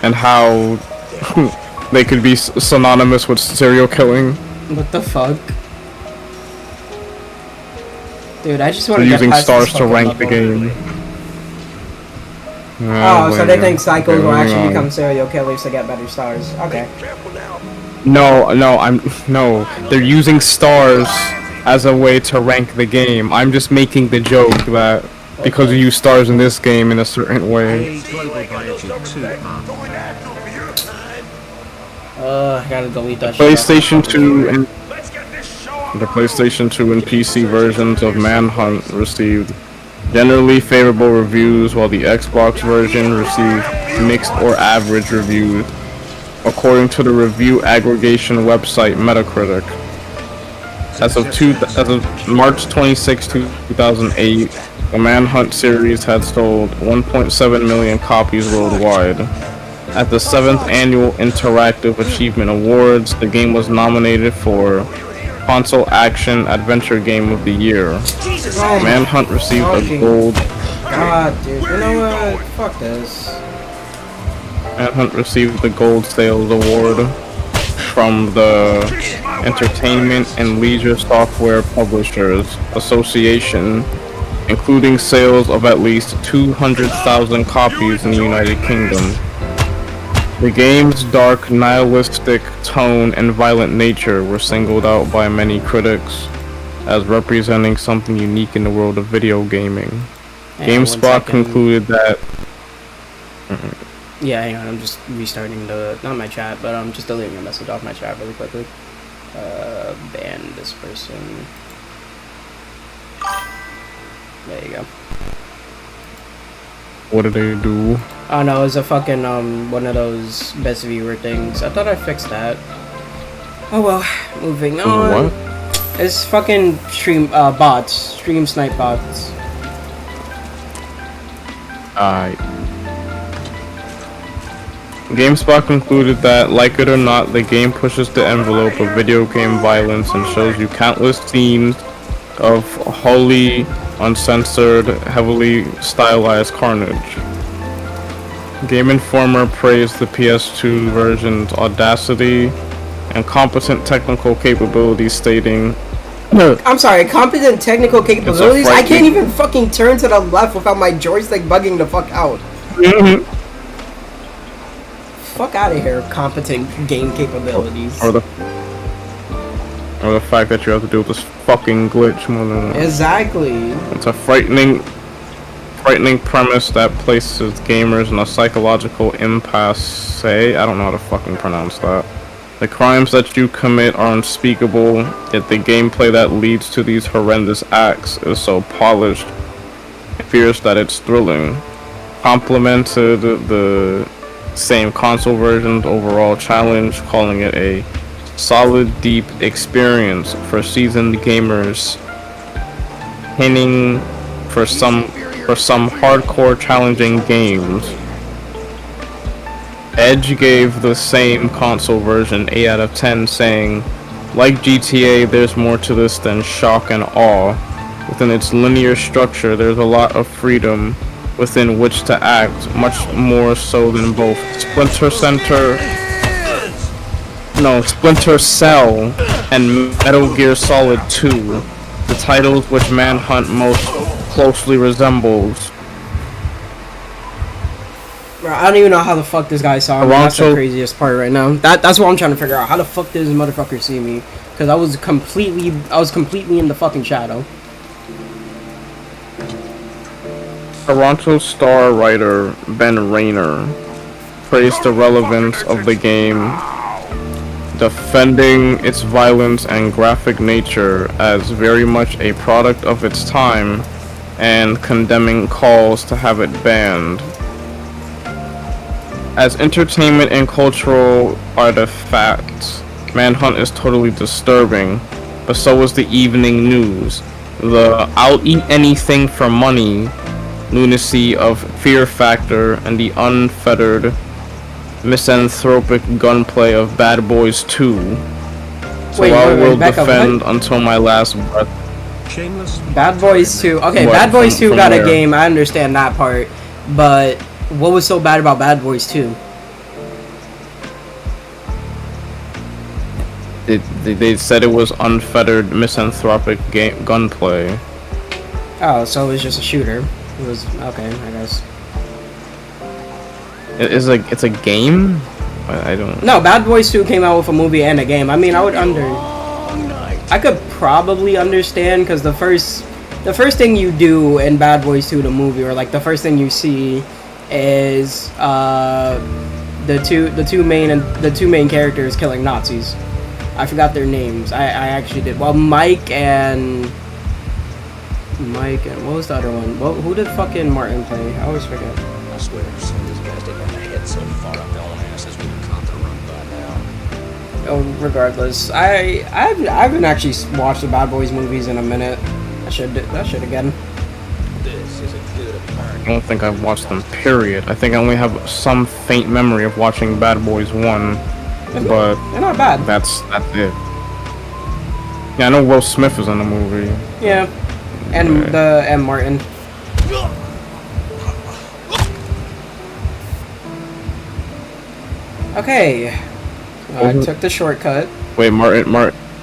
and how they could be synonymous with serial killing. What the fuck? Dude, I just want to They're get using past stars this to fucking rank the level. game. Oh, so they think psychos will actually become serial killers to get better stars. Okay. No, they're using stars as a way to rank the game. I'm just making the joke that because you use stars in this game in a certain way. I gotta delete that shit. PlayStation 2 and the PlayStation 2 and PC versions of Manhunt received generally favorable reviews, while the Xbox version received mixed or average reviews, according to the review aggregation website Metacritic. As of March 26, 2008, the Manhunt series had sold 1.7 million copies worldwide. At the 7th Annual Interactive Achievement Awards, the game was nominated for Console Action Adventure Game of the Year. Manhunt received a gold. God, dude, you know what? Fuck this. Manhunt received the Gold Sales Award from the Entertainment and Leisure Software Publishers Association, including sales of at least 200,000 copies in the United Kingdom. The game's dark, nihilistic tone and violent nature were singled out by many critics as representing something unique in the world of video gaming. GameSpot concluded that... Yeah, hang on, I'm just restarting not my chat, but I'm just deleting a message off my chat really quickly. Ban this person. There you go. What did they do? Oh no, it was a fucking, one of those best viewer things. I thought I fixed that. Oh well, moving on. What? It's fucking bots. Stream snipe bots. GameSpot concluded that, like it or not, the game pushes the envelope of video game violence and shows you countless scenes of wholly uncensored, heavily stylized carnage. Game Informer praised the PS2 version's audacity and competent technical capabilities, stating, I'm sorry, competent technical capabilities? I can't even fucking turn to the left without my joystick bugging the fuck out. Fuck out of here, competent game capabilities. Or the fact that you have to deal with this fucking glitch more than once. Exactly. It's a frightening frightening premise that places gamers in a psychological impasse. I don't know how to fucking pronounce that. The crimes that you commit are unspeakable, yet the gameplay that leads to these horrendous acts is so polished and fierce that it's thrilling. Complemented the same console version's overall challenge, calling it a solid, deep experience for seasoned gamers, hinting for some hardcore challenging games. Edge gave the same console version 8 out of 10, saying, like GTA, there's more to this than shock and awe. Within its linear structure, there's a lot of freedom within which to act, much more so than both Splinter Cell and Metal Gear Solid 2, the titles which Manhunt most closely resembles. Bro, I don't even know how the fuck this guy saw me. That's the craziest part right now. That's what I'm trying to figure out. How the fuck did this motherfucker see me? Because I was completely in the fucking shadow. Toronto Star writer Ben Rayner praised the relevance of the game, defending its violence and graphic nature as very much a product of its time, and condemning calls to have it banned. As entertainment and cultural artifacts, Manhunt is totally disturbing, but so is the evening news. The I'll eat anything for money lunacy of Fear Factor and the unfettered misanthropic gunplay of Bad Boys 2. So I will defend until my last breath. Shameless. Bad Boys 2. Okay, What, Bad Boys 2 got where? a game. I understand that part. But what was so bad about Bad Boys 2? They said it was unfettered misanthropic gunplay. Oh, so it was just a shooter. It was okay, I guess. It's a game? I don't. No, Bad Boys 2 came out with a movie and a game. I mean, I could probably understand because the first thing you do in Bad Boys 2 the movie, or like the first thing you see, is the two main characters killing Nazis. I forgot their names. I actually did. Well, Mike and what was the other one? Well, who did fucking Martin play? I always forget. I swear, some of these guys didn't have their heads so far up their own asses we would caught the run by now. Oh, regardless, I haven't actually watched the Bad Boys movies in a minute. I should again. This is a good apparent. I don't think I've watched them, period. I think I only have some faint memory of watching Bad Boys 1, but They're not bad. that's it. Yeah, I know Will Smith is in the movie. Yeah, and Martin. Okay, I took the shortcut. Wait, Martin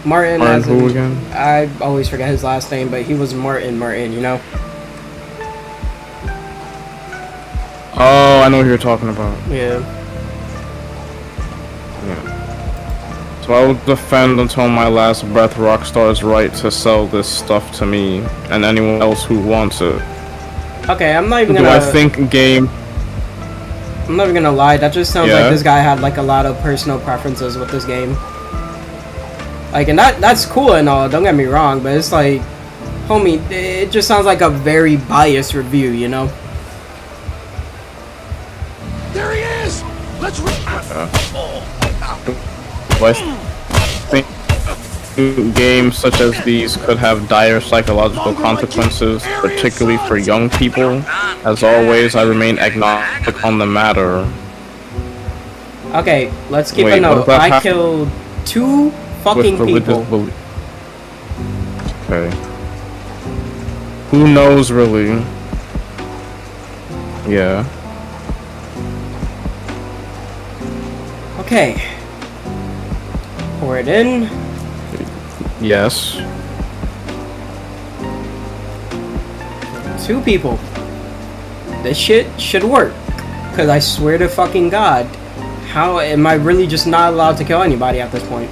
Martin who again? I always forget his last name, but he was Martin, you know? Oh, I know who you're talking about. Yeah. Yeah. So I will defend until my last breath Rockstar's right to sell this stuff to me and anyone else who wants it. Okay, I'm not even Do gonna... I think game... I'm not even gonna lie, that just sounds like this guy had like a lot of personal preferences with this game. Like, and that's cool and all, don't get me wrong, but it's like, homie, it just sounds like a very biased review, you know? There he is! Let's I think games such as these could have dire psychological consequences, particularly for young people. As always, I remain agnostic on the matter. Okay, let's keep a Wait, note. I killed 2 fucking people. Okay. Who knows, really? Yeah. Okay. Pour it in. Yes. 2 people. This shit should work. Cause I swear to fucking God, how am I really just not allowed to kill anybody at this point?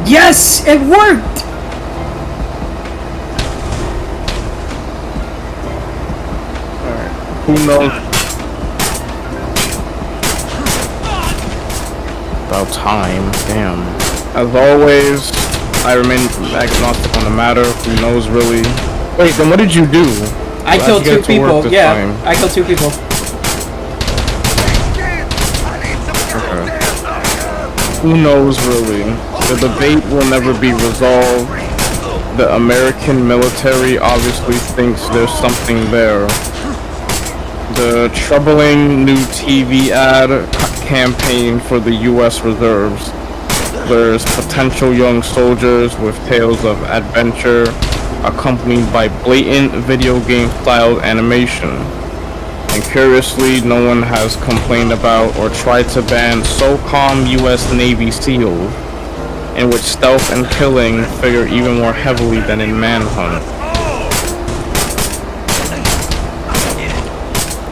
Yes! It worked! Who knows? About time. Damn. As always, I remain agnostic on the matter. Who knows, really? Wait, then what did you do? I killed 2 people. Yeah, time? I killed 2 people. Who knows, really? The debate will never be resolved. The American military obviously thinks there's something there. The troubling new TV ad campaign for the U.S. Reserves. There's potential young soldiers with tales of adventure accompanied by blatant video game-styled animation. And curiously, no one has complained about or tried to ban SOCOM U.S. Navy SEALs, in which stealth and killing figure even more heavily than in Manhunt.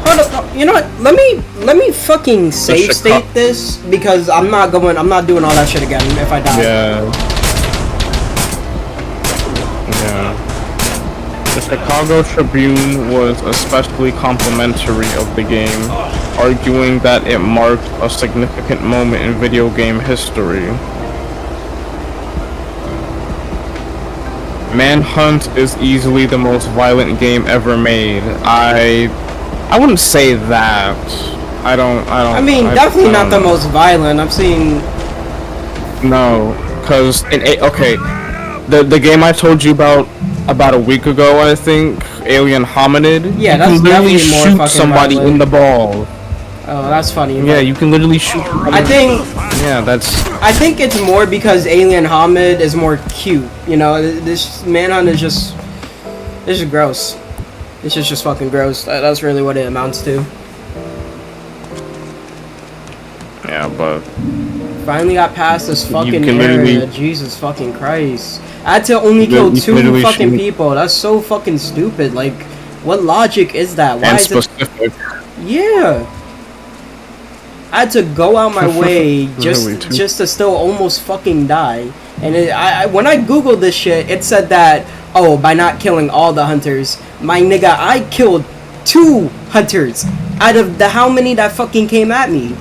Hold up, you know what? Let me fucking save state this because I'm not doing all that shit again if I die. Yeah. The Chicago Tribune was especially complimentary of the game, arguing that it marked a significant moment in video game history. Manhunt is easily the most violent game ever made. I wouldn't say that. I mean, definitely not the most violent. I've seen. No, because okay, the game I told you about a week ago, I think, Alien Hominid. Yeah, you that's can literally definitely more shoot fucking somebody violent. in the ball. Oh, that's funny. Yeah, you can literally shoot. I think. Yeah, that's. I think it's more because Alien Hominid is more cute. You know, this Manhunt is just. It's just gross. It's just fucking gross. That's really what it amounts to. Yeah, but. Finally got past this fucking can area. literally- Jesus fucking Christ. I had to only kill You can 2 literally fucking shoot- people. That's so fucking stupid. Like, what logic is that? Why And is specific. it? Yeah. I had to go out my way Really, too. just to still almost fucking die. And when I googled this shit, it said that, oh, by not killing all the hunters, my nigga, I killed 2 hunters out of the how many that fucking came at me.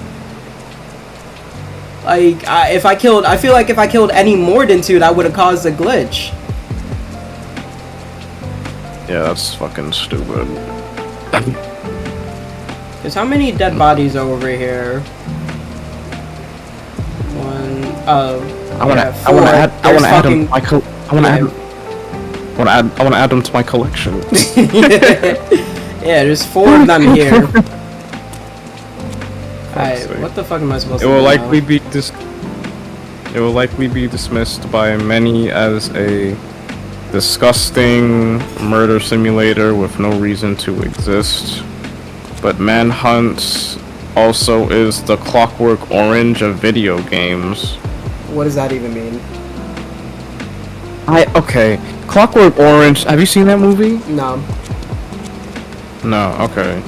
Like, I feel like if I killed any more than 2, that would have caused a glitch. Yeah, that's fucking stupid. Cause how many dead bodies are over here? 1. I wanna add them. I wanna add them to my collection. Yeah, there's 4 of them here. Alright, what the fuck am I supposed It to do will now? likely be dismissed by many as a disgusting murder simulator with no reason to exist. But Manhunt also is the Clockwork Orange of video games. What does that even mean? Okay. Clockwork Orange, have you seen that movie? No. No, okay.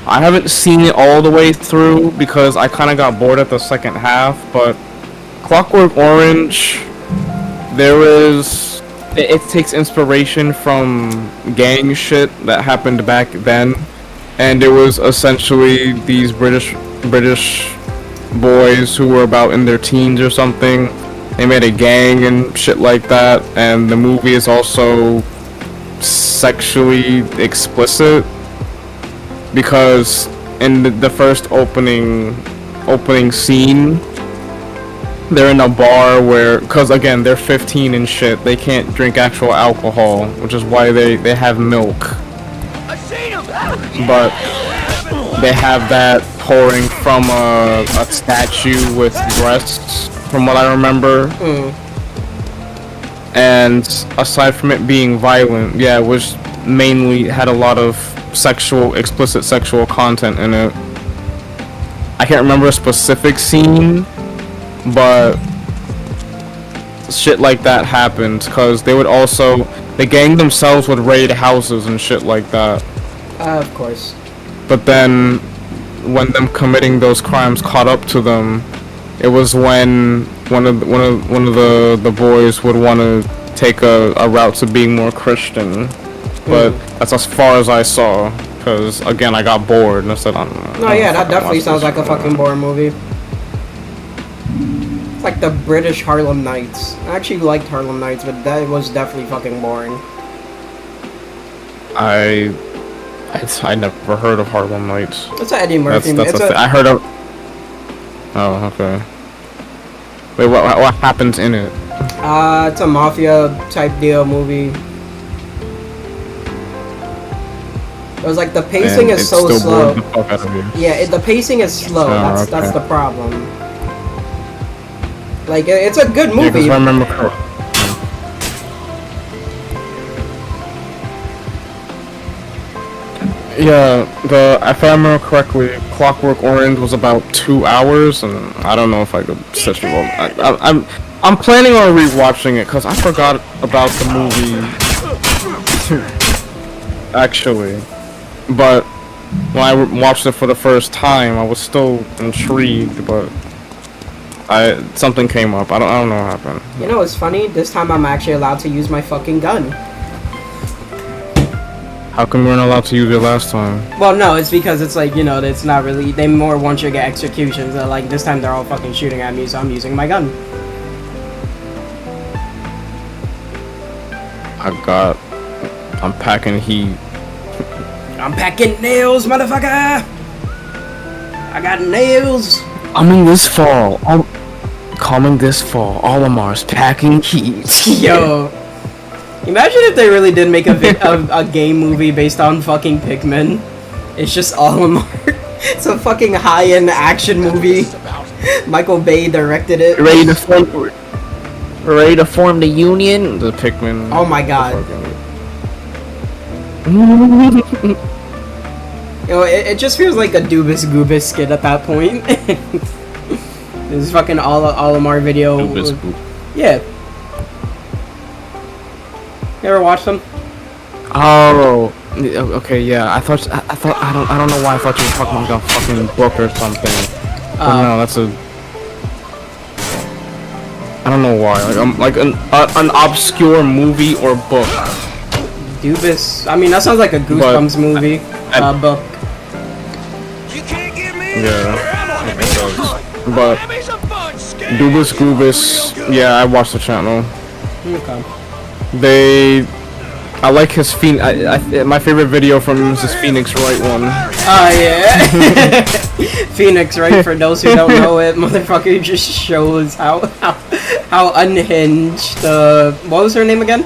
I haven't seen it all the way through because I kind of got bored at the second half, but Clockwork Orange, it takes inspiration from gang shit that happened back then, and it was essentially these British boys who were about in their teens or something. They made a gang and shit like that, and the movie is also sexually explicit because in the first opening scene, they're in a bar where, cause again they're 15 and shit, they can't drink actual alcohol, which is why they have milk. But they have that pouring from a statue with breasts, from what I remember. And aside from it being violent, yeah, it was mainly had a lot of explicit sexual content in it. I can't remember a specific scene, but shit like that happened, cause the gang themselves would raid houses and shit like that. Of course. But then, when them committing those crimes caught up to them, it was when one of the boys would want to take a route to being more Christian. But that's as far as I saw. Because, again, I got bored and I said, No, yeah, that definitely sounds like a fucking boring movie. It's like the British Harlem Nights. I actually liked Harlem Nights, but that was definitely fucking boring. I never heard of Harlem Nights. It's an Eddie Murphy movie. I heard of... Oh, okay. Wait, what happens in it? It's a mafia type deal movie. It was like the pacing is so slow. The fuck out of you. Yeah, the pacing is slow. Oh, That's the problem. Like it's a good Yeah, movie. because I remember correctly. Yeah, if I remember correctly, Clockwork Orange was about 2 hours, and I don't know if I could sit through it. I'm planning on rewatching it because I forgot about the movie. Actually, but when I watched it for the first time, I was still intrigued, but something came up. I don't know what happened. You know what's funny? This time I'm actually allowed to use my fucking gun. How come we weren't allowed to use it last time? Well, no, it's because it's like, you know, it's not really... They more want you to get executions. Like, this time they're all fucking shooting at me, so I'm using my gun. I'm packing heat. I'm packing nails, motherfucker! I got nails! Coming this fall, Olimar's packing heat. Yo. Imagine if they really did make a game movie based on fucking Pikmin. It's just Olimar. It's a fucking high-end action movie. Michael Bay directed it. Ready to form the Union? The Pikmin. Oh my god. Yo, it just feels like a Dubis Goobis skit at that point. This fucking Olimar video. Yeah. You ever watched them? Oh, okay, yeah. I don't know why I thought you were talking about a fucking book or something. No, that's I don't know why. Like an obscure movie or book. Dubis. I mean, that sounds like a Goosebumps movie. Book. You can't give me Yeah, it does. But Dubis Goobis, yeah, I watched the channel. Okay. I like his my favorite video from him is his Phoenix Wright one. Oh yeah. Phoenix Wright, for those who don't know it, motherfucker just shows how unhinged what was her name again?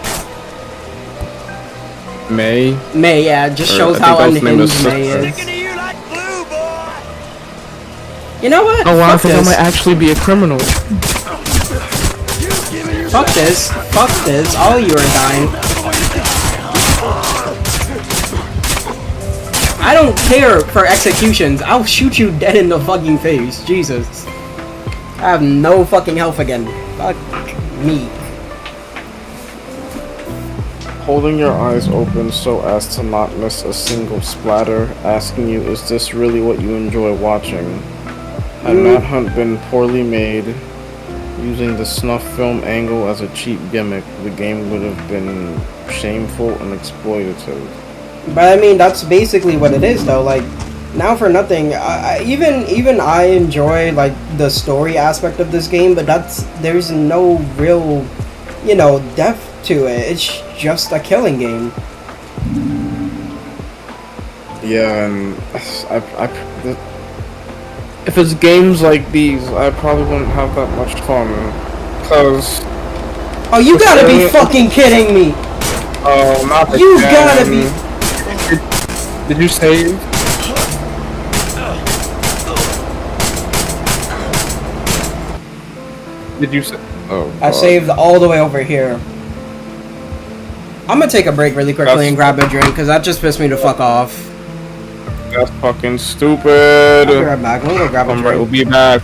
May, yeah, just shows how unhinged May is. sticking to you like glue, boy. You know what? Oh wow, I Fuck think I this. might actually be a criminal. Fuck this. Fuck this. All you are dying. I don't care for executions. I'll shoot you dead in the fucking face. Jesus. I have no fucking health again. Fuck me. Holding your eyes open so as to not miss a single splatter, asking you, is this really what you enjoy watching? Had Matt Hunt been poorly made, using the snuff film angle as a cheap gimmick, the game would have been shameful and exploitative. But I mean, that's basically what it is, though. Like, now for nothing, even I enjoy like the story aspect of this game, but there's no real, you know, depth to it. It's just a killing game. Yeah, and if it's games like these, I probably wouldn't have that much fun. Cause Oh, you gotta be fucking kidding me! oh, not You again. gotta be. Did you save? Did you say? Oh. I saved all the way over here. I'm gonna take a break really quickly and grab a drink, because that just pissed me the fuck off. That's fucking stupid. I'll be right back. We'll go grab a I'm drink. right. We'll be back.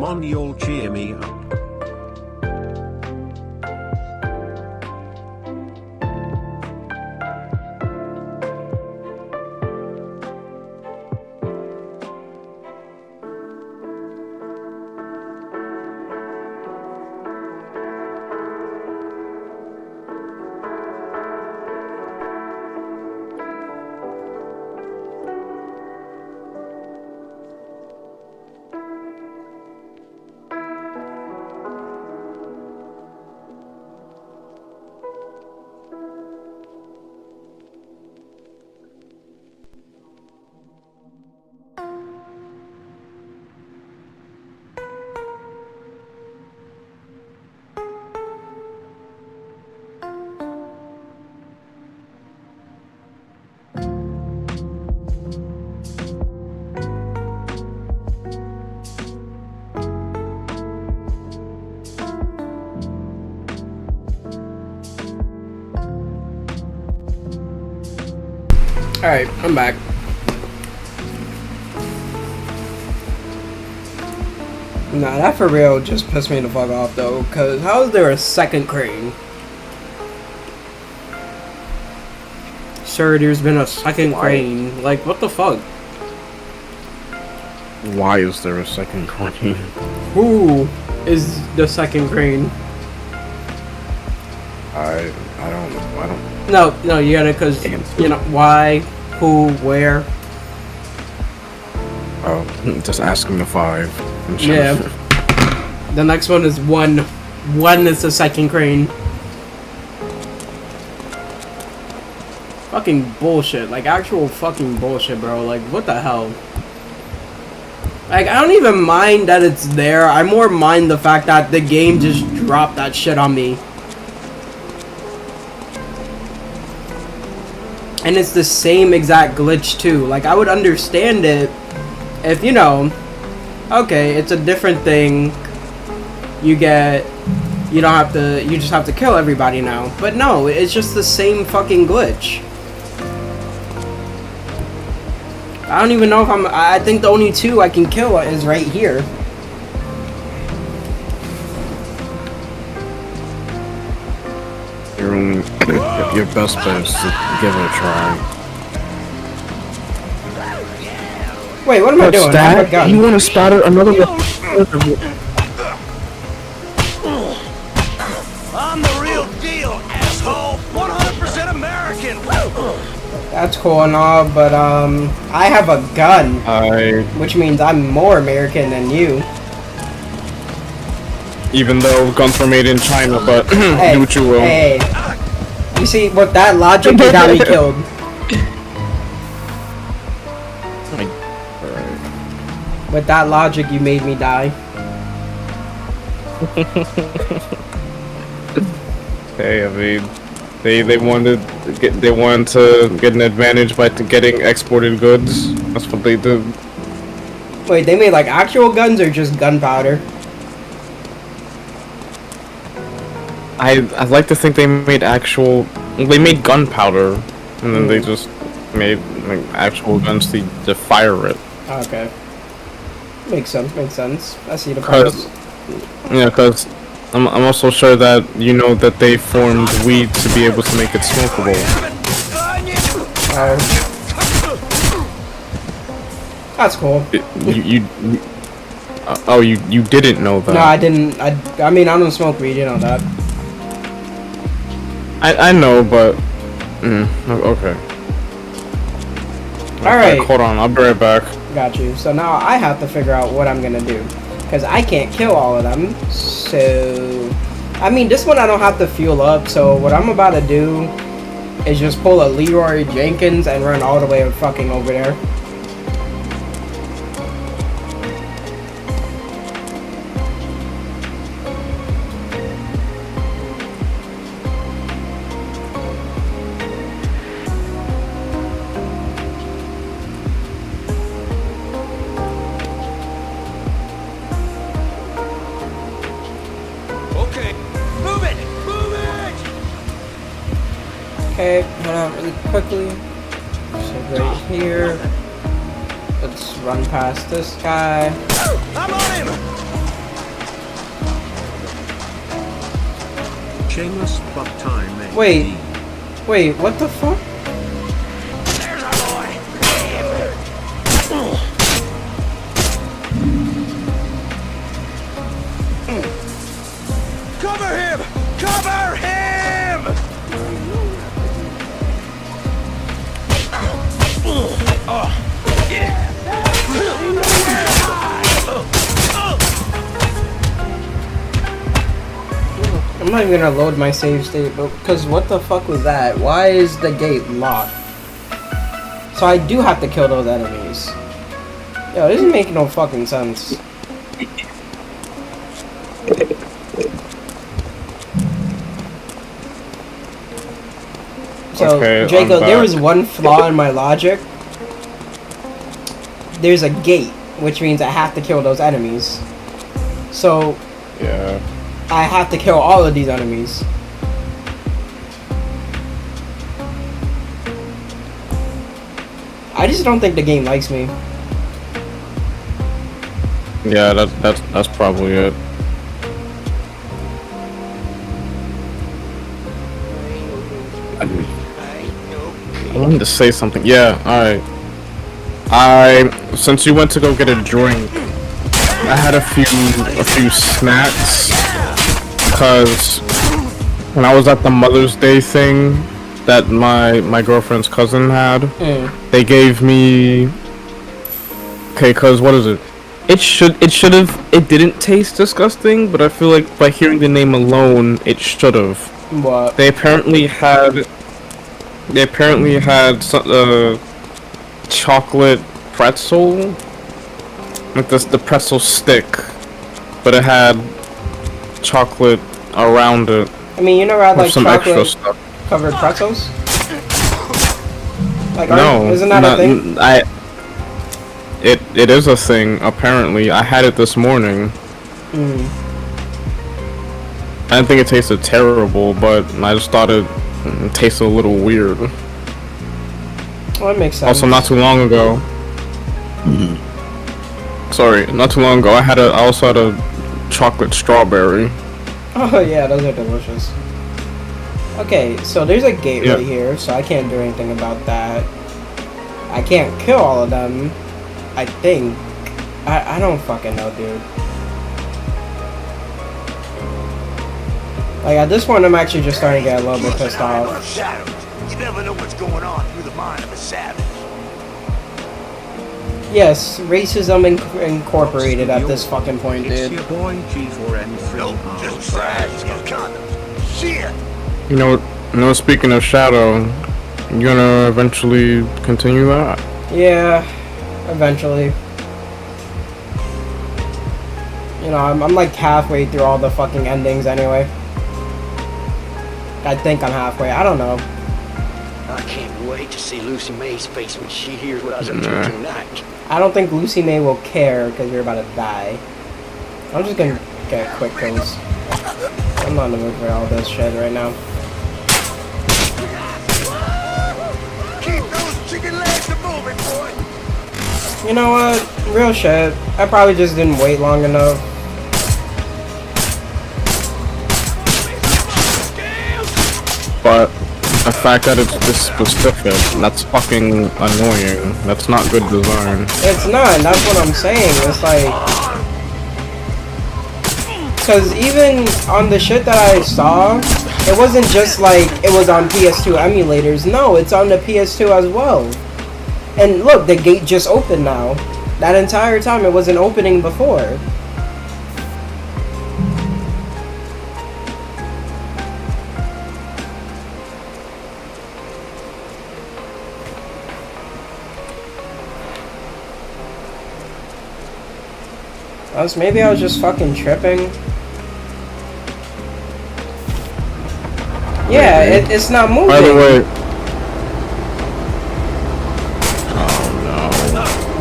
on, you'll cheer me up. Alright, I'm back. Nah, that for real just pissed me the fuck off though, cause how is there a second crane? Sir, there's been a second crane. Like, what the fuck? Why is there a second crane? Who is the second crane? I don't. No, you gotta, cause, you know, why, who, where. Oh, just asking the 5. And shit. Yeah. The next one is 1. 1 is the second crane. Fucking bullshit. Like, actual fucking bullshit, bro. Like, what the hell? Like, I don't even mind that it's there. I more mind the fact that the game just dropped that shit on me. And it's the same exact glitch too. Like, I would understand it if, you know, okay, it's a different thing. You don't have to, you just have to kill everybody now. But no, it's just the same fucking glitch. I don't even know if I think the only 2 I can kill is right here. Your best bet is to give it a try. Wait, what am I doing? I have a gun. You want to spatter another one? I'm the real deal, asshole. 100% American. That's cool and all, but I have a gun, which means I'm more American than you. Even though guns were made in China, but Hey, do what you will. Hey, you see, with that logic, you got me killed. With that logic, you made me die. Hey, I mean, they wanted to get an advantage by getting exported goods. That's what they did. Wait, they made like actual guns or just gunpowder? I'd like to think they made they made gunpowder, and then they just made like actual guns to fire it. Okay. Makes sense. I see the purpose. Yeah, because I'm also sure that you know that they formed weed to be able to make it smokable. That's cool. You didn't know that? No, I didn't. I mean, I don't smoke weed, you know that. I know, but okay. Alright. Hold on, I'll be right back. Got you. So now I have to figure out what I'm gonna do. Because I can't kill all of them. So, I mean, this one I don't have to fuel up. So what I'm about to do is just pull a Leroy Jenkins and run all the way fucking over there. Okay, hold on really quickly. So right here. Let's run past this guy. I'm on him! Shameless fuck time, mate. Wait, what the fuck? There's our boy. Cover him! Cover him! I'm not even gonna load my save state, but because what the fuck was that? Why is the gate locked? So I do have to kill those enemies. Yo, this isn't making no fucking sense. So, Okay, Jacob, there was one flaw in my logic. There's a gate, which means I have to kill those enemies. So, Yeah. I have to kill all of these enemies. I just don't think the game likes me. Yeah, that's probably it. I wanted to say something. Yeah, alright. Since you went to go get a drink, I had a few snacks, cause when I was at the Mother's Day thing that my girlfriend's cousin had, they gave me. Okay, cause what is it? It didn't taste disgusting, but I feel like by hearing the name alone, it should have. What? They apparently had some, chocolate pretzel, like the pretzel stick, but it had chocolate around it. I mean, you never had with like some extra chocolate stuff. covered pretzels? Like, No, isn't that a thing? It is a thing. Apparently, I had it this morning. I didn't think it tasted terrible, but I just thought it tasted a little weird. Well, that makes sense. Also, not too long ago. Sorry, not too long ago, I also had a chocolate strawberry. Oh yeah, those are delicious. Okay, so there's a gate Yeah. right here, so I can't do anything about that. I can't kill all of them, I think. I don't fucking know, dude. Like, at this point, I'm actually just starting to get a little bit pissed off. Shadows. You never know what's going on through the mind of a savage. Yes, racism incorporated at this fucking point, It's dude. your boy G4M3. Nope, just trash. No condoms. Shit. You know, speaking of Shadow, you gonna eventually continue that? Yeah, eventually. You know, I'm like halfway through all the fucking endings anyway. I think I'm halfway. I don't know. I can't wait to see Lucy May's face when she hears what I was up to tonight. I don't think Lucy May will care because you're about to die. I'm just gonna get quick kills. I'm not in the mood for all this shit right now. Keep those chicken legs a moving, boy. You know what? Real shit. I probably just didn't wait long enough. But the fact that it's this specific, that's fucking annoying. That's not good design. It's not, and that's what I'm saying. It's like, because even on the shit that I saw, it wasn't just like it was on PS2 emulators. No, it's on the PS2 as well. And look, the gate just opened now. That entire time it wasn't opening before. Maybe I was just fucking tripping. Yeah, it's not moving. By the way,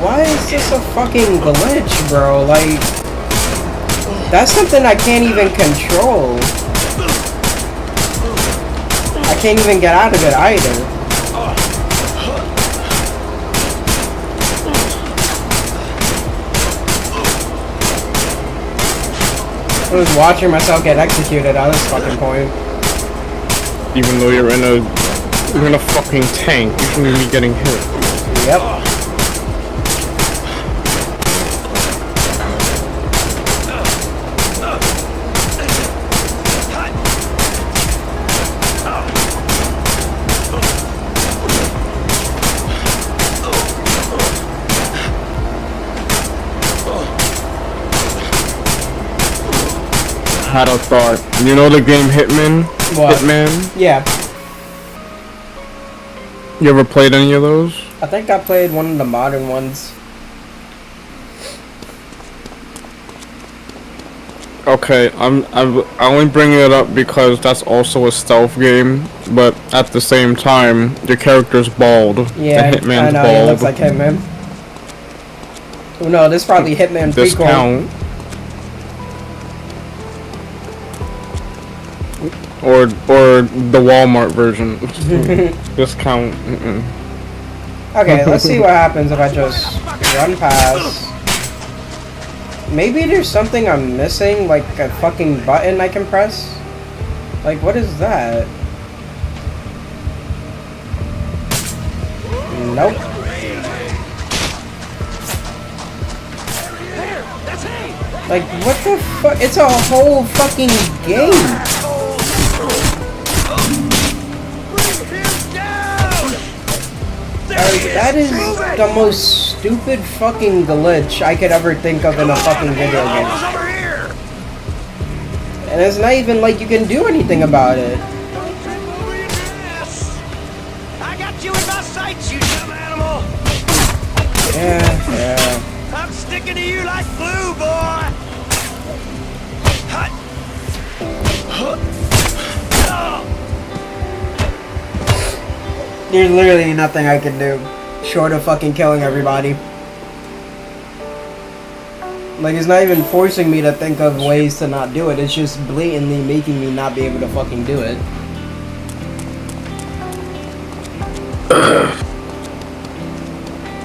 Why is this a fucking glitch, bro? Like, that's something I can't even control. I can't even get out of it either. I was watching myself get executed at this fucking point. Even though you're in a fucking tank, you shouldn't be getting hit. Yep. Had a thought. You know the game Hitman? What? Hitman? Yeah. You ever played any of those? I think I played one of the modern ones. Okay, I only bring it up because that's also a stealth game, but at the same time, your character's bald. Yeah, the Hitman's I know, bald. he looks like Hitman. Oh no, this is probably Hitman prequel. Discount. Or the Walmart version. Discount. Okay, let's see what happens if I just run past. Maybe there's something I'm missing, like a fucking button I can press? Like, what is that? Nope. Like, what the fuck? It's a whole fucking game! That is the most stupid fucking glitch I could ever think of in a fucking video game. And it's not even like you can do anything about it. I got you in my sights, you dumb animal! Yeah. I'm sticking to you like glue, boy! There's literally nothing I can do short of fucking killing everybody. Like, it's not even forcing me to think of ways to not do it. It's just blatantly making me not be able to fucking do it.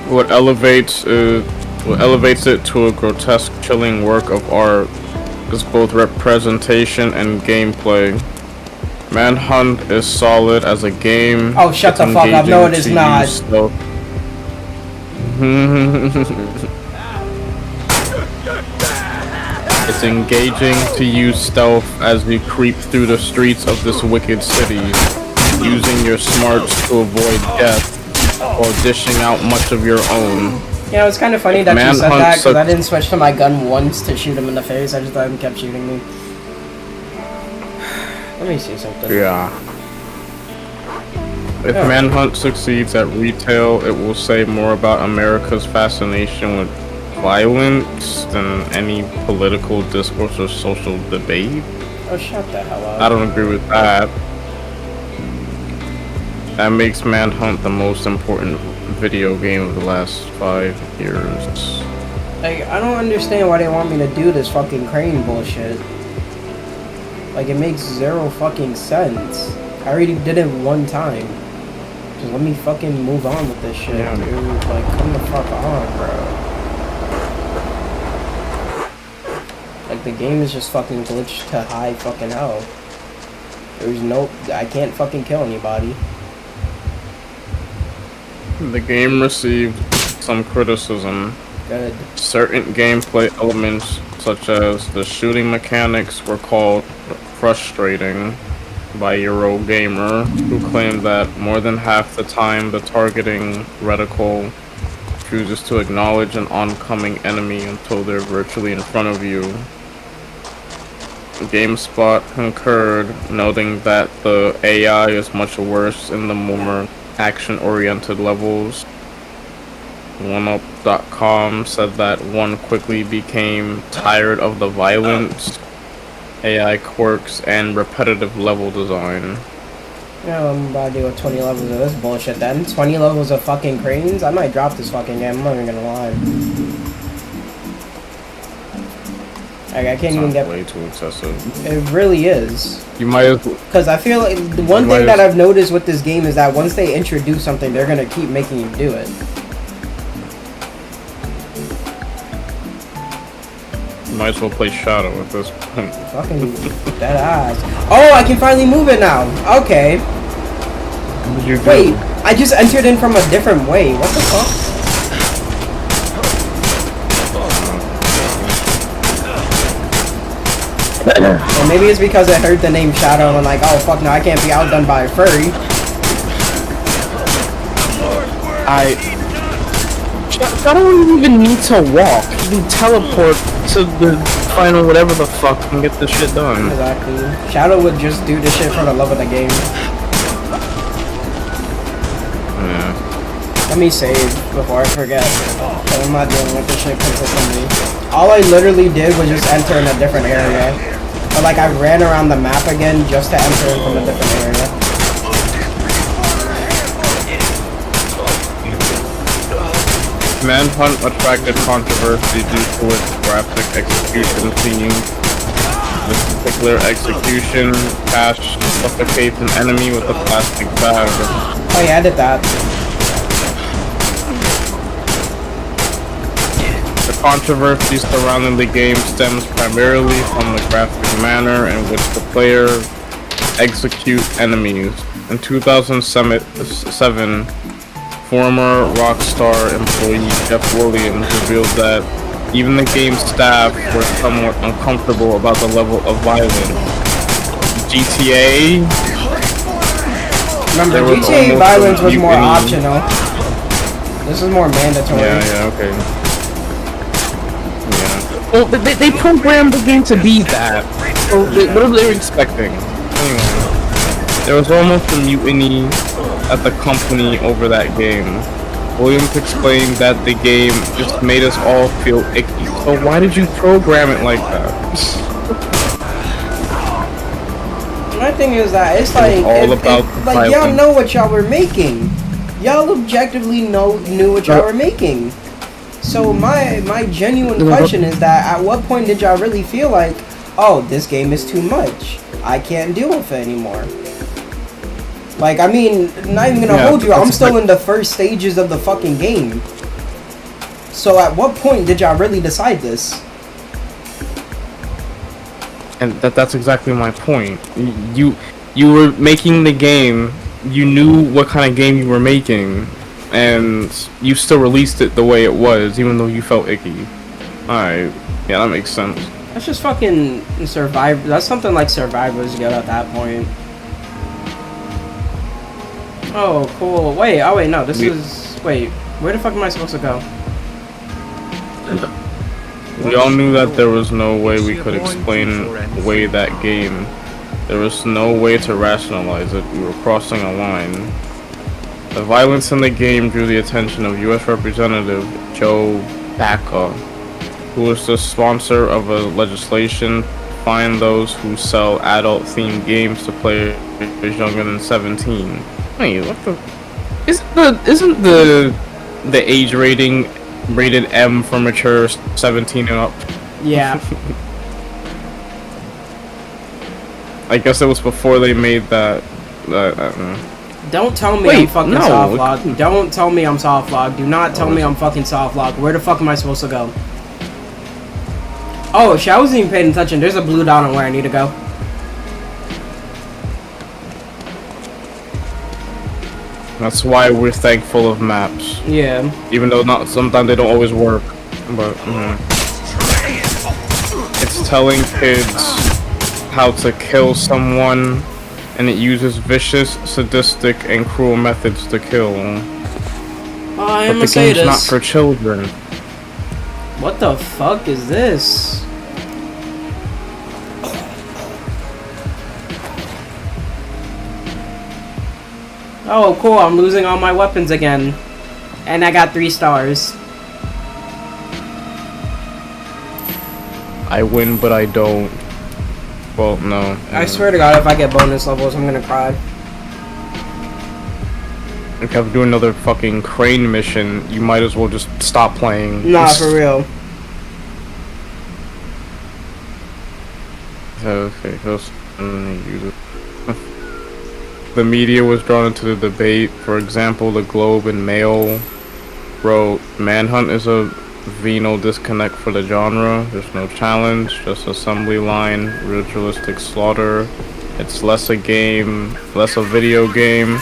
What elevates it to a grotesque, chilling work of art is both representation and gameplay. Manhunt is solid as a game. Oh, shut the fuck up. No, it is not. It's engaging to use stealth as you creep through the streets of this wicked city, using your smarts to avoid death or dishing out much of your own. You know, it's kind of funny that you said that, because I didn't switch to my gun once to shoot him in the face. I just thought he kept shooting me. Let me see something. Yeah. If Manhunt succeeds at retail, it will say more about America's fascination with violence than any political discourse or social debate. Oh, shut the hell up. I don't agree with that. That makes Manhunt the most important video game of the last 5 years. Like, I don't understand why they want me to do this fucking crane bullshit. Like, it makes zero fucking sense. I already did it one time. Just let me fucking move on with this shit, Yeah. dude. Like, come the fuck on, bro. Like, the game is just fucking glitched to high fucking hell. There's no... I can't fucking kill anybody. The game received some criticism. Good. Certain gameplay elements, such as the shooting mechanics, were called frustrating by Eurogamer, who claimed that more than half the time the targeting reticle chooses to acknowledge an oncoming enemy until they're virtually in front of you. GameSpot concurred, noting that the AI is much worse in the more action-oriented levels. 1up.com said that one quickly became tired of the violence, AI quirks, and repetitive level design. Yeah, I'm about to do 20 levels of this bullshit then. 20 levels of fucking cranes? I might drop this fucking game, I'm not even gonna lie. Like, I can't even get... way too excessive. It really is. You might as well... Because I feel like the one thing that I've noticed with this game is that once they introduce something, they're gonna keep making you do it. Might as well play Shadow at this point. Fucking dead ass. Oh, I can finally move it now. Okay. What did you do? Wait, I just entered in from a different way. What the fuck? Or maybe it's because I heard the name Shadow and I'm like, oh fuck no, I can't be outdone by a furry. I don't even need to walk. You can teleport to the final whatever the fuck and get this shit done. Exactly. Shadow would just do this shit for the love of the game. Yeah. Let me save before I forget. I'm not dealing with this shit consistently. All I literally did was just enter in a different area. But like I ran around the map again just to enter in from a different area. Manhunt attracted controversy due to its graphic execution theme. This particular execution, Cash suffocates an enemy with a plastic bag. Oh yeah, I did that. The controversy surrounding the game stems primarily from the graphic manner in which the player execute enemies. In 2007, former Rockstar employee Jeff Williams revealed that even the game's staff were somewhat uncomfortable about the level of violence. GTA? Remember, GTA violence was more optional. This is more mandatory. Yeah, okay. Yeah. Well, they programmed the game to be that. So what are they expecting? Anyway, there was almost a mutiny at the company over that game. Williams explained that the game just made us all feel icky. So why did you program it like that? My thing is that it's like, like y'all know what y'all were making. Y'all objectively knew what y'all were making. So my genuine question is that at what point did y'all really feel like, oh, this game is too much, I can't deal with it anymore? Like, I mean, not even gonna hold you, I'm still in the first stages of the fucking game. So at what point did y'all really decide this? And that's exactly my point. You were making the game, you knew what kind of game you were making, and you still released it the way it was, even though you felt icky. Alright, yeah, that makes sense. That's just fucking Survivor. That's something like Survivor's good at that point. Oh, cool. Wait, oh wait, no, this is... Wait, where the fuck am I supposed to go? We all knew that there was no way we could explain away that game. There was no way to rationalize it. We were crossing a line. The violence in the game drew the attention of U.S. Representative Joe Baca, who was the sponsor of a legislation to fine those who sell adult-themed games to players younger than 17. Wait, what the? Isn't the age rating rated M for mature 17 and up? Yeah. I guess it was before they made that. Don't tell me I'm fucking soft locked. Don't tell me I'm soft locked. Do not tell me I'm fucking soft locked. Where the fuck am I supposed to go? Oh shit, I wasn't even paying attention. There's a blue dot on where I need to go. That's why we're thankful of maps. Yeah. Even though sometimes they don't always work, but it's telling kids how to kill someone, and it uses vicious, sadistic, and cruel methods to kill. I am but the game's not for children. What the fuck is this? Oh, cool, I'm losing all my weapons again. And I got 3 stars. I win, but I don't. Well, no. I swear to God, if I get bonus levels, I'm gonna cry. If I do another fucking crane mission, you might as well just stop playing. Nah, for real. Okay, the media was drawn into the debate. For example, the Globe and Mail wrote, Manhunt is a venal disconnect for the genre. There's no challenge, just assembly line, ritualistic slaughter. It's less a game, less a video game,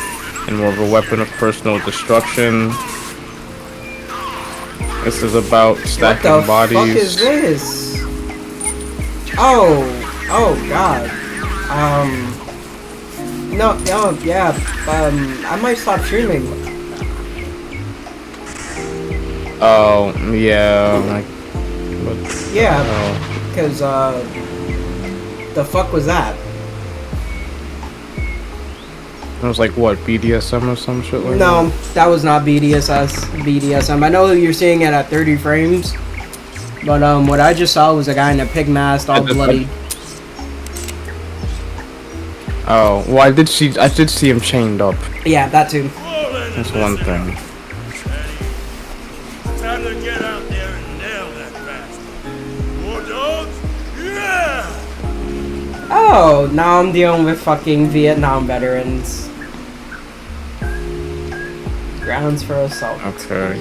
and more of a weapon of personal destruction. This is about stacking What the bodies. fuck is this? Oh god. No, yeah. I might stop streaming. Oh, yeah. Like, Yeah, because the fuck was that? it was like what, BDSM or some shit like that? No, that was not BDSM. I know you're seeing it at 30 frames, but what I just saw was a guy in a pig mask, all bloody. Oh, well, I did see him chained up. Yeah, that too. That's one thing. Time to get out there and nail that bastard. More dogs? Yeah! Oh, now I'm dealing with fucking Vietnam veterans. Grounds for assault. Okay.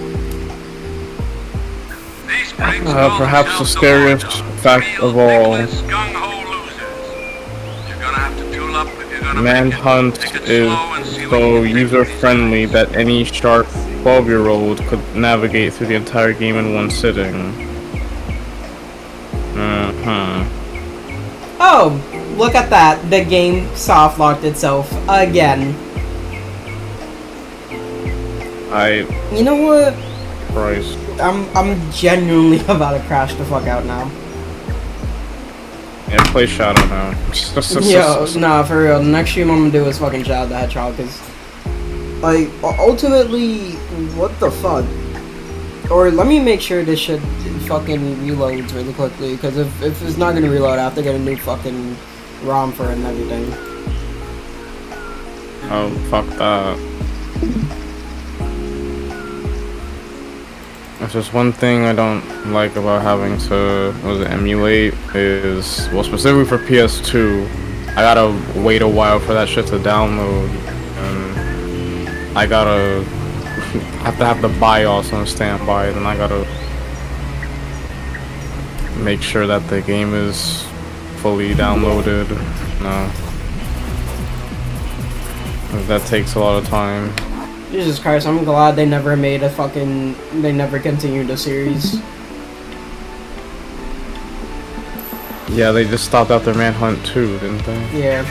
These bricks Perhaps the scariest fact of all. Manhunt is so user-friendly that any sharp 12-year-old could navigate through the entire game in one sitting. Oh, look at that. The game soft-locked itself again. You know what? Christ. I'm genuinely about to crash the fuck out now. Yeah, play Shadow now. Yo, nah, for real. The next stream I'm gonna do is fucking Shadow the Hedgehog, cause, like, ultimately, what the fuck? Or let me make sure this shit fucking reloads really quickly, cause if it's not gonna reload, I have to get a new fucking ROM for it and everything. Oh, fuck that. If there's one thing I don't like about having to emulate is, well, specifically for PS2, I gotta wait a while for that shit to download, and I gotta have the BIOS on standby, then I gotta make sure that the game is fully downloaded. No, that takes a lot of time. Jesus Christ, I'm glad they never made they never continued the series. Yeah, they just stopped after Manhunt 2, didn't they? Yeah.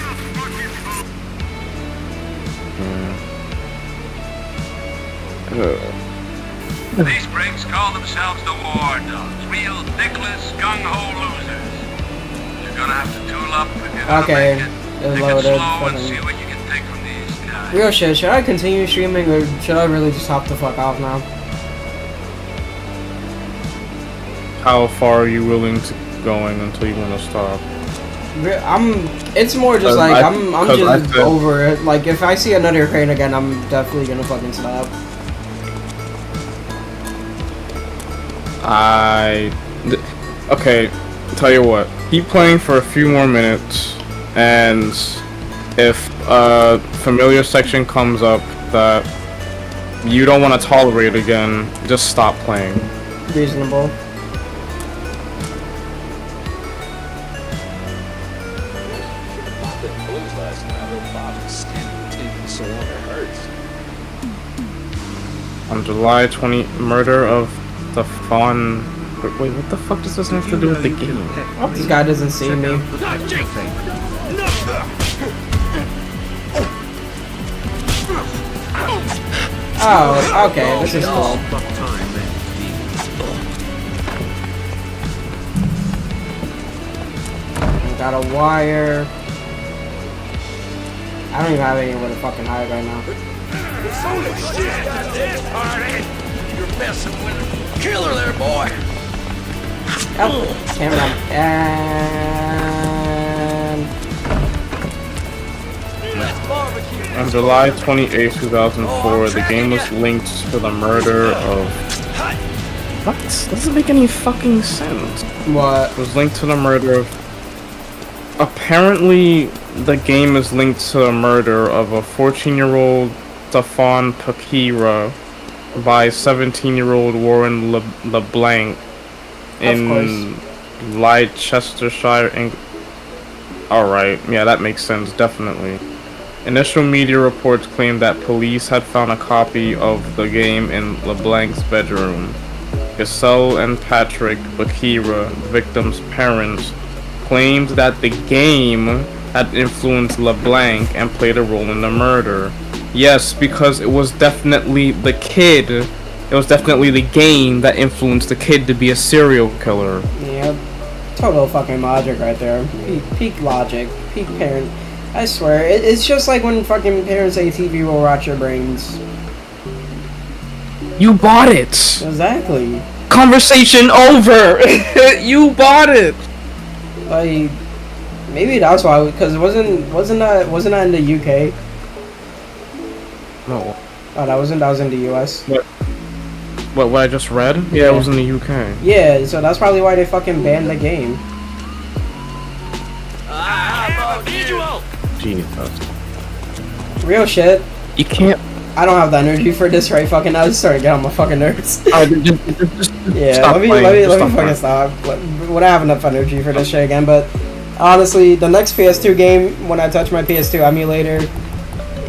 These bricks call themselves the War Dogs. Real dickless, gung-ho losers. You're gonna have to tool up if you're gonna Okay, make it. it Take it loaded. slow and see what you can take from these guys. Real shit, should I continue streaming or should I really just hop the fuck off now? How far are you willing to going until you want to stop? It's more just like, I'm just I said- over it. Like, if I see another crane again, I'm definitely gonna fucking stop. Okay, tell you what. Keep playing for a few more minutes, and if a familiar section comes up that you don't want to tolerate again, just stop playing. Reasonable. On July 20, murder of the fawn. Wait, what the fuck does this have to do with the game? This guy doesn't see me. Oh, okay, this is cool. Fuck time, man. Got a wire. I don't even have anywhere to fucking hide right now. You're messing with a killer there, boy. Oh, camera. And On July 28, 2004, the game was linked to the murder of... What? Doesn't make any fucking sense. what? It was linked to the murder of... Apparently, the game is linked to the murder of a 14-year-old Stefan Pakira by 17-year-old Warren LeBlanc in Leicestershire, England. Alright, yeah, that makes sense, definitely. Initial media reports claimed that police had found a copy of the game in LeBlanc's bedroom. Giselle and Patrick Bakira, the victim's parents, claimed that the game had influenced LeBlanc and played a role in the murder. Yes, because it was definitely the kid. It was definitely the game that influenced the kid to be a serial killer. Yep. Total fucking logic right there. Peak logic. Peak parent. I swear, it's just like when fucking parents say TV will rot your brains. You bought it! Exactly. Conversation over! You bought it! Like, maybe that's why, because wasn't that in the UK? No. Oh, that was in the US. What I just read? Yeah, it was in the UK. Yeah, so that's probably why they fucking banned the game. Jesus. Real shit. You can't. I don't have the energy for this right fucking now. Just starting to get on my fucking nerves. Just Yeah, stop let me fucking stop. Would I have enough energy for this shit again? But honestly, the next PS2 game, when I touch my PS2 emulator,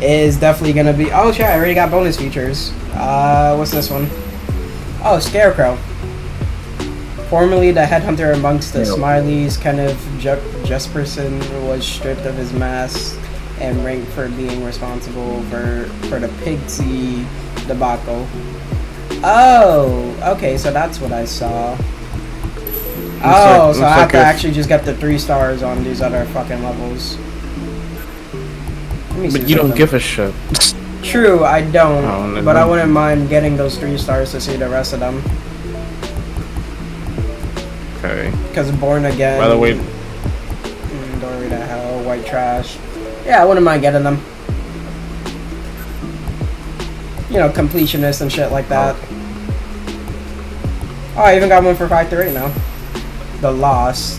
is definitely gonna be. Oh shit! I already got bonus features. What's this one? Oh, Scarecrow. Formerly the headhunter amongst the Smileys, Kenneth Jesperson was stripped of his mask and ranked for being responsible for the Pigsy debacle. Oh, okay, so that's what I saw. Oh, so I have to actually just get the 3 stars on these other fucking levels. But you don't give a shit. True, I don't, but I wouldn't mind getting those 3 stars to see the rest of them. Okay. Because Born Again. By the way, Dory to Hell, White Trash. Yeah, I wouldn't mind getting them. You know, completionist and shit like that. Oh, I even got one for 5-3 now. The Lost.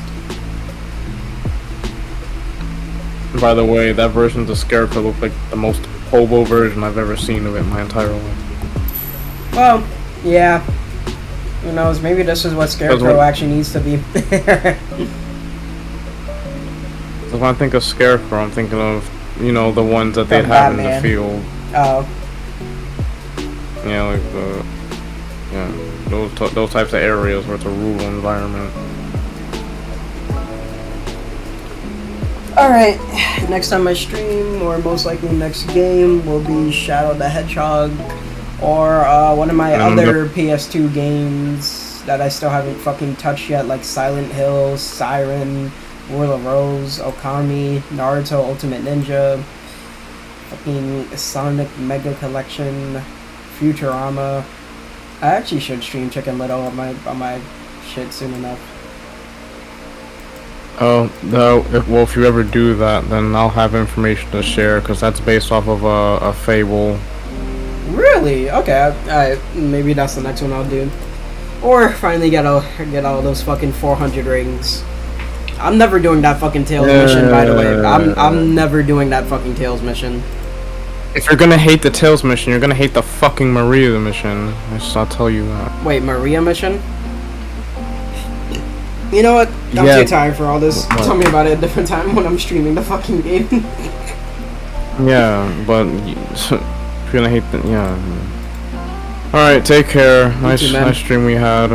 by the way, that version of the Scarecrow looked like the most hobo version I've ever seen of it in my entire life. Well, yeah. Who knows? Maybe this is what Scarecrow actually needs to be. So when I think of Scarecrow, I'm thinking of, you know, the ones that they'd have in the field. Oh. Yeah, like the, yeah, those types of areas where it's a rural environment. Alright, next time I stream, or most likely next game, will be Shadow the Hedgehog, or one of my other PS2 games that I still haven't fucking touched yet, like Silent Hill, Siren, World of Rose, Okami, Naruto Ultimate Ninja, fucking Sonic Mega Collection, Futurama. I actually should stream Chicken Little on my shit soon enough. Oh, no, if you ever do that, then I'll have information to share, because that's based off of a fable. Really? Okay, maybe that's the next one I'll do. Or finally get all those fucking 400 rings. I'm never doing that fucking Tails mission, by the way. I'm never doing that fucking Tails mission. If you're gonna hate the Tails mission, you're gonna hate the fucking Maria mission. I'll tell you that. Wait, Maria mission? You know what? I'm too tired for all this. What? Tell me about it a different time when I'm streaming the fucking game. Yeah, but if you're gonna hate the, yeah. Alright, take care. Nice stream we had.